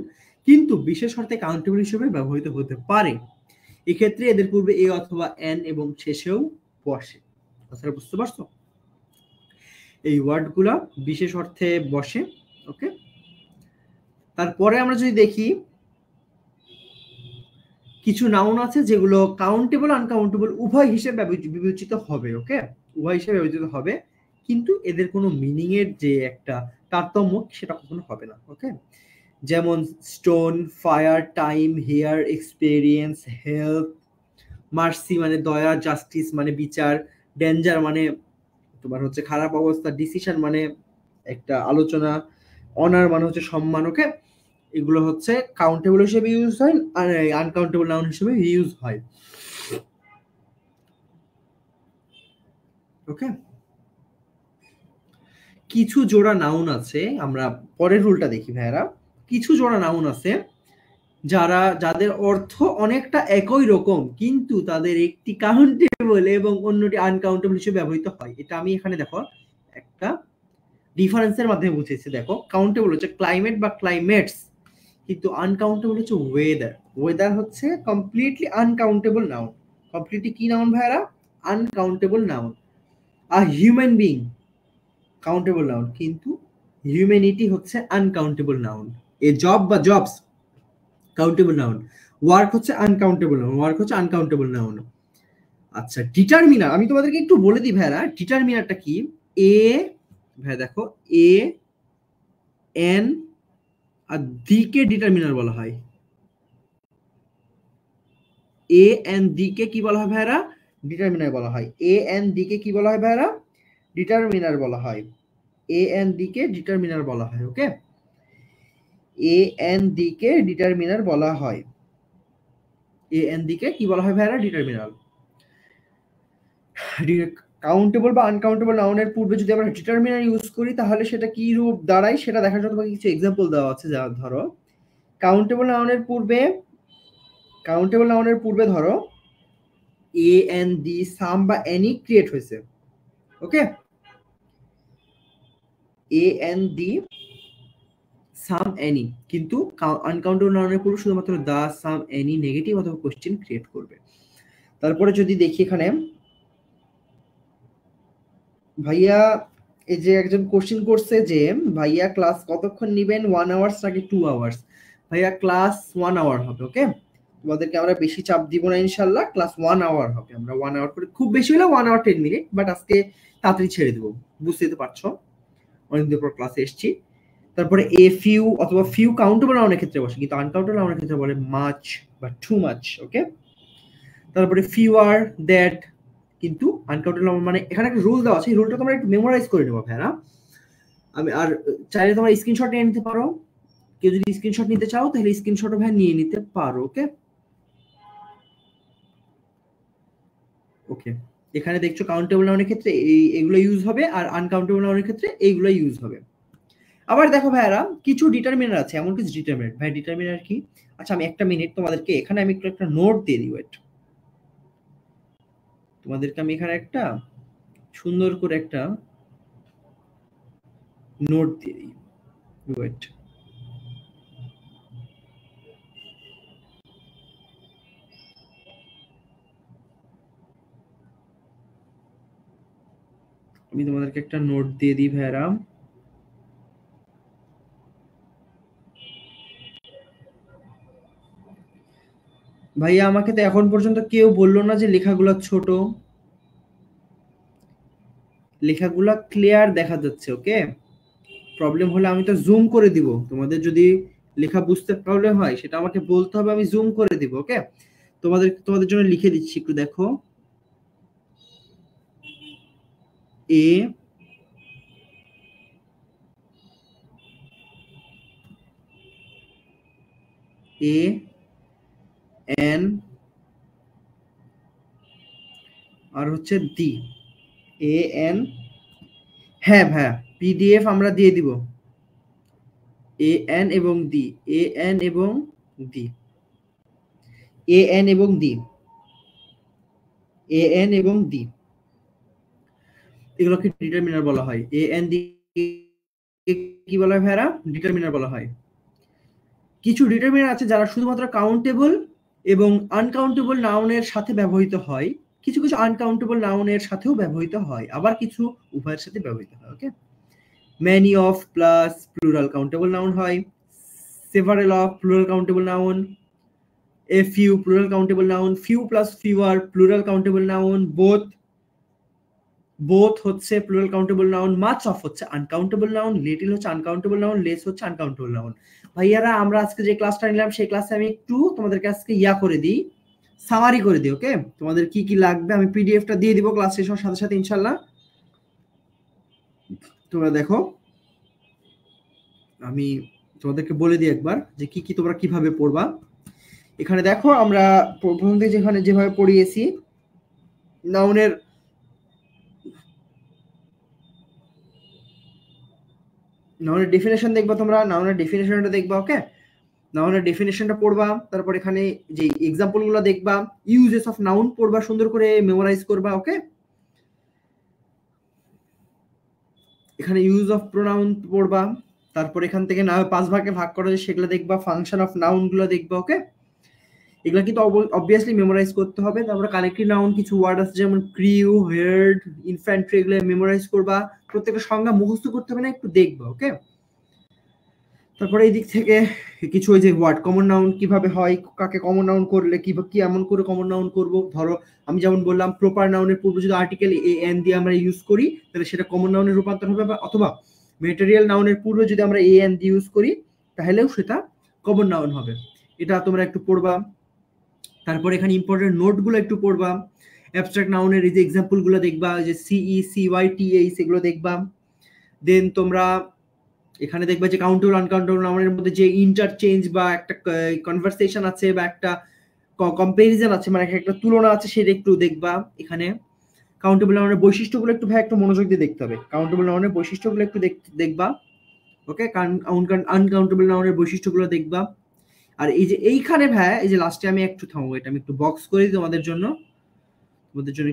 কিন্তু বিশেষ অর্থে কাউন্টেবল হিসেবে ব্যবহৃত হতে পারে। এক্ষেত্রে এদের পূর্বে এ অথবা এন এবং শেষেও বসে। কথাটা বুঝতে পারছো? এই ওয়ার্ডগুলা বিশেষ অর্থে বসে। ওকে, তারপরে আমরা যদি দেখি কিছু নাউন আছে যেগুলো কাউন্টেবল আনকাউন্টেবল উভয় হিসেবে বিবেচিত হবে। ওকে, উভয় হিসেবে বিবেচিত হবে, কিন্তু এদের কোনো মিনিং এর যে একটা তারতম্য সেটা কখনো হবে না। ওকে, যেমন stone, fire, time, hair, experience, help, mercy মানে দয়া, জাস্টিস মানে বিচার, ডেঞ্জার মানে তোমার হচ্ছে খারাপ অবস্থা, ডিসিশন মানে একটা আলোচনা, অনার মানে হচ্ছে সম্মান। ওকে, এগুলো হচ্ছে কাউন্টেবল হিসেবে ইউজ হয় আর আনকাউন্টেবল নাউন হিসেবে ইউজ হয়। ওকে, কিছু জোড়া নাউন আছে, আমরা পরের রুলটা দেখি ভাইয়ারা। কিছু জোড়া নাউন আছে যাদের অর্থ অনেকটা একই রকম, কিন্তু তাদের একটি কাউন্টেবল এবং অন্যটি আনকাউন্টেবল হিসেবে ব্যবহৃত হয়। এটা আমি এখানে দেখো একটা ডিফারেন্সের মাধ্যমে বুঝেছি। দেখো, কাউন্টেবল হচ্ছে ক্লাইমেট বা ক্লাইমেটস, কিন্তু আনকাউন্টেবল হচ্ছে ওয়েদার। ওয়েদার হচ্ছে কমপ্লিটলি আনকাউন্টেবল নাউন। কমপ্লিটলি কি নাউন ভাইয়ারা? Uncountable noun. আ হিউম্যান বিং কাউন্টেবল নাউন, কিন্তু হিউম্যানিটি হচ্ছে আনকাউন্টেবল নাউন। এ জব বা জবস কাউন্টেবল নাউন, ওয়ার্ক হচ্ছে আনকাউন্টেবল নাউন, ওয়ার্ক হচ্ছে আনকাউন্টেবল নাউন। আচ্ছা, ডিটারমিনার আমি তোমাদেরকে একটু বলে দিই ভাইয়ারা, ডিটারমিনারটা কি? এ ভাই দেখো, A N R the K determiner বলা হয়। এ এন ডি কে কি বলা হয় ভাইরা? ডিটারমিনার বলা হয়। এ এন ডি কে কি বলা হয় ভাইরা? ডিটারমিনার বলা হয়। এ এন ডি কে ডিটারমিনার বলা হয়। ওকে, এ এন ডি কে ডিটারমিনার বলা হয়। এ এন ডি কে কি বলা হয় ভাইরা? ডিটারমিনার। কাউন্টেবল বা আনকাউন্টেবল নাউনের পূর্বে যদি আমরা ডিটারমিনার ইউজ করি তাহলে সেটা কি রূপ দাঁড়ায় সেটা দেখার জন্য তোমাকে কিছু এক্সাম্পল দেওয়া আছে। যা ধরো কাউন্টেবল নাউনের পূর্বে ধরো এ এন ডি সাম বা এনি ক্রিয়েট হয়েছে। Okay, a an the some any, কিন্তু আনকাউন্টেবল নাউনের পূর্বে শুধুমাত্র দা সাম এনি নেগেটিভ অথবা কোশ্চেন ক্রিয়েট করবে। তারপরে যদি দেখি এখানে ভাইয়া এই যে একজন কোশ্চেন করছে যে ভাইয়া ক্লাস কতক্ষণ নেবেন, 1 আওয়ার্স নাকি 2 আওয়ার্স? ভাইয়া ক্লাস 1 আওয়ার হবে। ওকে, তোমাদেরকে আমরা বেশি চাপ দিব না, ইনশাল্লাহ ক্লাস 1 আওয়ার হবে। আমরা 1 আওয়ার করে, খুব বেশি হলে 1 আওয়ার 10 মিনিট, বাট আজকে তাড়াতাড়ি ছেড়ে দেবো, বুঝতেই তো পারছো অনেকদিন পর ক্লাসে এসেছি। তারপরে এ ফিউ অথবা ফিউ কাউন্টেবল নাউনের ক্ষেত্রে বসে, কিন্তু আনকাউন্টেবল নাউনের ক্ষেত্রে বলে মাচ বা টু মাচ। ওকে, তারপরে ফিউয়ার দ্যাট, কিন্তু আনকাউন্টেবল নাউন মানে এখানে একটা রুল দেওয়া আছে, এই রুলটা তোমরা একটু মেমোরাইজ করে নেবো ভাইরা। আমি আর চাইলে তোমরা স্ক্রিনশট নিয়ে নিতে পারো, কেউ যদি স্ক্রিনশট নিতে চাও তাহলে স্ক্রিনশটও ভাই নিয়ে নিতে পারো। ওকে ওকে, এখানে দেখছো কাউন্টেবল নাউনের ক্ষেত্রে এগুলো ইউজ হবে, আর আনকাউন্টেবল নাউনের ক্ষেত্রে এইগুলো ইউজ হবে। আবার দেখো ভাইয়ারা, কিছু ডিটারমিনার আছে, এমন কিছু ডিটারমিনার। ভাই ডিটারমিনার কি? আচ্ছা আমি একটা মিনিট তোমাদেরকে এখানে আমি একটু একটা নোট দিয়ে দিই। ওয়েট, তোমাদেরকে আমি এখানে একটা সুন্দর করে একটা নোট দিয়ে দিই। ওয়েট, আমি তোমাদেরকে একটা নোট দিয়ে দিই ভাইয়ারা। ভাইয়া আমাকে তো এখন পর্যন্ত কেউ বললো না যে লেখাগুলো ছোট, লেখাগুলো ক্লিয়ার দেখা যাচ্ছে। ওকে, প্রবলেম হলে আমি তো জুম করে দিব, তোমাদের যদি লেখা বুঝতে প্রবলেম হয় সেটা আমাকে বলতে হবে, আমি জুম করে দিব। ওকে, তোমাদের জন্য লিখে দিচ্ছি, একটু দেখো। এ এ এন আর হচ্ছে ডি, এ এন, হ্যাঁ ভাইয়া পিডিএফ আমরা দিয়ে দিব। এ এন এবং ডি, এ এন এবং ডি, এ এন এবং ডি, এ এন এবং ডি, এগুলোকে ডিটারমিনার বলা হয়। এ এন ডি কি বলা হয় ভাইরা? ডিটারমিনার বলা হয়। কিছু ডিটারমিনার আছে যারা শুধুমাত্র কাউন্টেবল এবং আনকাউন্টেবল নাউনের সাথে ব্যবহৃত হয়, কিছু কিছু আনকাউন্টেবল নাউনের সাথেও ব্যবহৃত হয়, আবার কিছু উভয়ের সাথে ব্যবহৃত হয়। ওকে, many of plus plural countable noun হয়, several of plural countable noun, a few plural countable noun, few plus fewer plural countable noun, both হচ্ছে plural countable noun, much of হচ্ছে আনকাউন্টেবল নাউন, little হচ্ছে uncountable noun, less হচ্ছে uncountable noun. ভাইয়ারা আমরা আজকে যে ক্লাসটা নিলাম সেই ক্লাসে আমি একটু তোমাদেরকে আজকে করে দিই, সামারি করে দিই। ওকে, তোমাদের কি কি লাগবে আমি পিডিএফটা দিয়ে দিব ক্লাস শেষ হওয়ার সাথে সাথে ইনশাআল্লাহ। তোমরা দেখো, আমি তোমাদেরকে বলে দিই একবার যে কি কি তোমরা কিভাবে পড়বা। এখানে দেখো আমরা প্রথম থেকে যেভাবে পড়িয়েছি, নাউনের ডেফিনেশন দেখবা, তোমরা নাউনের ডেফিনেশনটা দেখবা। ওকে, নাউনের ডেফিনেশনটা পড়বা, তারপর এখানে যে এক্সাম্পল গুলো দেখবা, ইউজেস অফ নাউন পড়বা, সুন্দর করে মেমোরাইজ করবা। ওকে, এখানে ইউজ অফ প্রোনাউন পড়বা, তারপর এখান থেকে না 5 ভাগে ভাগ করা যায় সেগুলো দেখবা, ফাংশন অফ নাউন গুলো দেখবা। ওকে, এগুলো কিন্তু অবভিয়াসলি মেমোরাইজ করতে হবে। তারপরে কানেক্টিভ নাউন কিছু ওয়ার্ড আছে যেমন ক্রিউ, হেয়ার্ড, ইনফ্যান্ট্রি, এগুলো মেমোরাইজ করবা। প্রত্যেকটা সংজ্ঞা মুখস্থ করতে হবে না, একটু দেখবা। ওকে, তারপরে এই দিক থেকে কিছু ওই যে ওয়ার্ড কমন নাউন কিভাবে হয়, কাকে কমন নাউন করলে কি এমন করে কমন নাউন করব। ধরো আমি যেমন বললাম প্রপার নাউনের পূর্বে যদি আর্টিকেল এ এন দিয়ে আমরা ইউজ করি তাহলে সেটা কমন নাউনে রূপান্তর হবে, অথবা ম্যাটেরিয়াল নাউনের পূর্বে যদি আমরা এ এন দি ইউজ করি তাহলেও সেটা কমন নাউন হবে। এটা তোমরা একটু পড়বা। তারপর এখানে ইম্পর্টেন্ট নোটগুলো একটু পড়বা। অ্যাবস্ট্রাক্ট নাউনের এই যে এক্সাম্পলগুলো দেখবা, যে সিই সিওয়াই টিএই সেগুলো দেখবা। দেন তোমরা এখানে দেখবা যে কাউন্টেবল আনকাউন্টেবল নাউনের মধ্যে যে ইন্টারচেঞ্জ বা একটা কনভারসেশন আছে বা একটা কম্পারিজন আছে, মানে একটা তুলনা আছে, সেটা একটু দেখবা। এখানে কাউন্টেবল নাউনের বৈশিষ্ট্যগুলো একটু ভাই একটু মনোযোগ দিয়ে দেখতে হবে। কাউন্টেবল নাউনের বৈশিষ্ট্যগুলো একটু দেখবা, ওকে। আনকাউন্টেবল নাউনের বৈশিষ্ট্যগুলো দেখবা। আর এই যে এইখানে ভাই এই যে লাস্টে আমি একটু থামবো, এটা আমি একটু বক্স করে দিই তোমাদের জন্য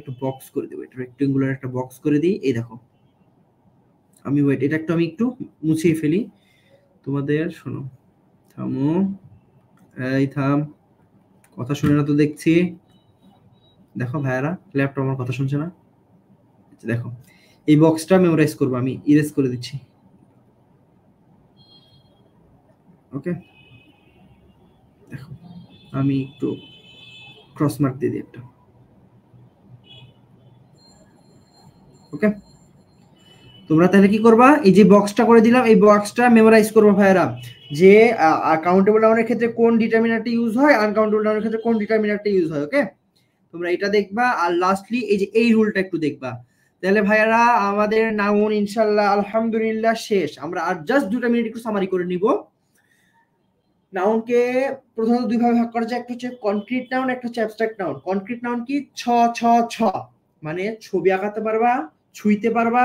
একটু বক্স করে দেবো, এটা রেক্টেঙ্গুলার একটা বক্স করে দিই। এই দেখো আমি ওয়েট, এটা একটু আমি একটু মুছিয়ে ফেলি তোমাদের। শোনো, থামো, এই থাম, কথা শুনে না তো দেখছি। দেখো ভাইয়ারা, ল্যাপটপ আমার কথা শুনছে না। দেখো এই বক্সটা মেমোরাইজ করবো, আমি ইরেজ করে দিচ্ছি, ওকে। দেখো আমি একটু ক্রস মার্ক দিয়ে দিই একটা, ওকে। তোমরা তাহলে কি করবা, এই যে বক্সটা করে দিলাম, এই বক্সটা মেমোরাইজ করবা ভাইয়ারা, যে কাউন্টেবল নাউনের ক্ষেত্রে কোন ডিটারমিনারটা ইউজ হয়, আনকাউন্টেবল নাউনের ক্ষেত্রে কোন ডিটারমিনারটা ইউজ হয়, ওকে। তোমরা এটা দেখবা। আর লাস্টলি এই যে এই রুলটা একটু দেখবা। তাহলে ভাইয়ারা আমাদের নাউন ইনশাআল্লাহ আলহামদুলিল্লাহ শেষ। আমরা আর জাস্ট 2 মিনিট একটু সামারি করে নিব। নাউনকে প্রধানত দুই ভাগে ভাগ করা যায়, একটা হচ্ছে কনক্রিট নাউন, একটা হচ্ছে অ্যাবস্ট্রাক্ট নাউন। কনক্রিট নাউন কি, ছ ছ ছ, মানে ছবি আঁকাতে পারবা, ছুঁইতে পারবা,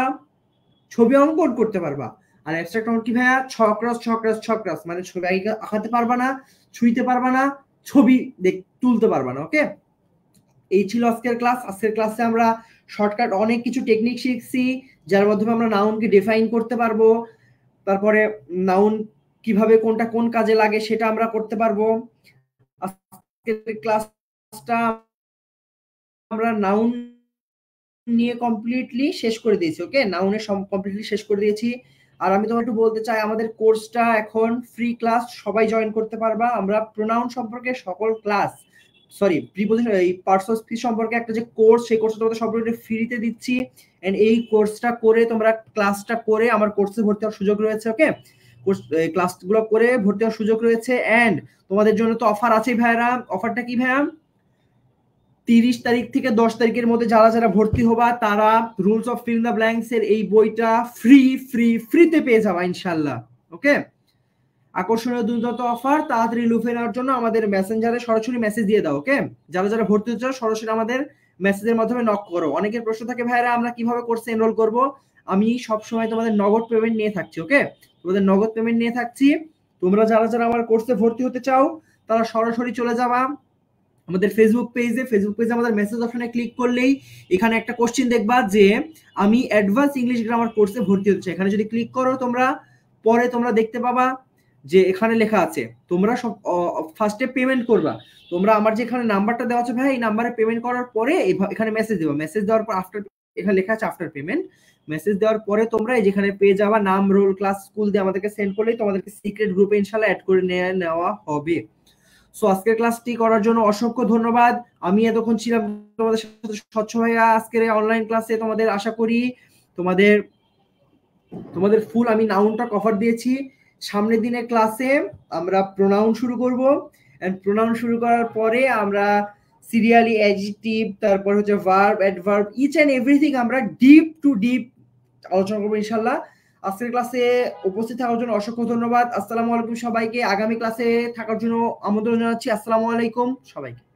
ছবি অঙ্কন করতে পারবা। আর অ্যাবস্ট্রাক্ট নাউন কি ভাইয়া, ছ ক্রস ছ ক্রস ছ ক্রস, মানে ছবি আঁকাতে পারবা না, ছুঁইতে পারবা না, ছবি তুলতে পারবা না, ওকে। এই ছিল আজকের ক্লাস। আজকের ক্লাসে আমরা শর্টকাট অনেক কিছু টেকনিক শিখছি, যার মাধ্যমে আমরা নাউনকে ডিফাইন করতে পারবো। তারপরে নাউন কিভাবে কোনটা কোন কাজে লাগে সেটা আমরা করতে পারবো। আজকের ক্লাসটা আমরা নাউন নিয়ে কমপ্লিটলি শেষ করে দিয়েছি, ওকে। নাউনের কমপ্লিটলি শেষ করে দিয়েছি। আর আমি তোমাকে একটু বলতে চাই, আমাদের কোর্সটা এখন ফ্রি ক্লাস, সবাই জয়েন করতে পারবা। আমরা প্রোনাউন সম্পর্কে সকল ক্লাস, সরি প্রিপোজিশন, এই পার্টস অফ স্পিচ সম্পর্কে একটা যে কোর্স, সেই কোর্সটা তোমাদের সম্পর্কে ফ্রিতে দিচ্ছি। এন্ড এই কোর্সটা করে তোমরা ক্লাসটা করে আমার কোর্সে ভর্তি হওয়ার সুযোগ রয়েছে, ওকে। কোর্স ক্লাসগুলো করে ভর্তি হওয়ার সুযোগ রয়েছে। এন্ড তোমাদের জন্য তো অফার আছে ভাইরা। অফারটা কি ভাইয়া, 30 তারিখ থেকে 10 তারিখের মধ্যে যারা যারা ভর্তি হবা তারা rules of fill in the blanks এর এই বইটা ফ্রিতে পেয়ে যাবা ইনশাআল্লাহ, ওকে। আকর্ষণীয় দুর্দান্ত অফার, তাড়াতাড়ি লুফে নেওয়ার জন্য আমাদের মেসেঞ্জারে সরাসরি মেসেজ দিয়ে দাও, ওকে। যারা যারা ভর্তি হতে চাও সরাসরি আমাদের মেসেজের মাধ্যমে নক করো। অনেকের প্রশ্ন থাকে ভাইরা আমরা কিভাবে কোর্সে এনরোল করব। আমি সব সময় তোমাদের নগদ পেমেন্ট নিয়ে থাকছি, ওকে। তোমাদের নগদ পেমেন্ট নিয়ে থাকছি। তোমরা যারা যারা আমার কোর্সে ভর্তি হতে চাও তারা সরাসরি চলে যাবা আমাদের ফেসবুক পেজে আমাদের মেসেজ অপশনে ক্লিক করলেই এখানে একটা কোশ্চেন দেখবা যে আমি অ্যাডভান্স ইংলিশ গ্রামার কোর্সে ভর্তি হতে চাই। এখানে যদি ক্লিক করো তোমরা, পরে তোমরা দেখতে পাবা যে এখানে লেখা আছে তোমরা সব ফার্স্টে পেমেন্ট করবা। তোমরা আমার যে এখানে নাম্বারটা দেওয়া আছে ভাই, এই নাম্বারে পেমেন্ট করার পরে এখানে মেসেজ দেবা। মেসেজ দেওয়ার পর আফটার, এখানে লেখা আছে আফটার পেমেন্ট। মেসেজ দেওয়ার পরে তোমরা এই যেখানে পেয়ে যাবা নাম, রোল, ক্লাস, স্কুল দিয়ে আমাদেরকে সেন্ড করলেই তোমাদেরকে সিক্রেট গ্রুপে ইনশাআল্লাহ অ্যাড করে নেওয়া হবে। সো আজকের ক্লাসটি করার জন্য অসংখ্য ধন্যবাদ। আমি এতক্ষণ ছিলাম তোমাদের সাথে স্বচ্ছ ভাইয়া। আজকের অনলাইন ক্লাসে তোমাদের আশা করি তোমাদের ফুল আমি নাউনটা কভার দিয়েছি। সামনের দিনের ক্লাসে আমরা প্রোনাউন শুরু করব। এন্ড প্রোনাউন শুরু করার পরে আমরা সিরিয়ালি অ্যাডজেক্টিভ, তারপর হচ্ছে verb, adverb, each and everything আমরা ডিপ টু ডিপ আলোচনা করবো ইনশাআল্লাহ। আজকের ক্লাসে উপস্থিত থাকার জন্য অসংখ্য ধন্যবাদ। আসসালামু আলাইকুম সবাইকে। আগামী ক্লাসে থাকার জন্য আমন্ত্রণ জানাচ্ছি। আসসালামু আলাইকুম সবাইকে।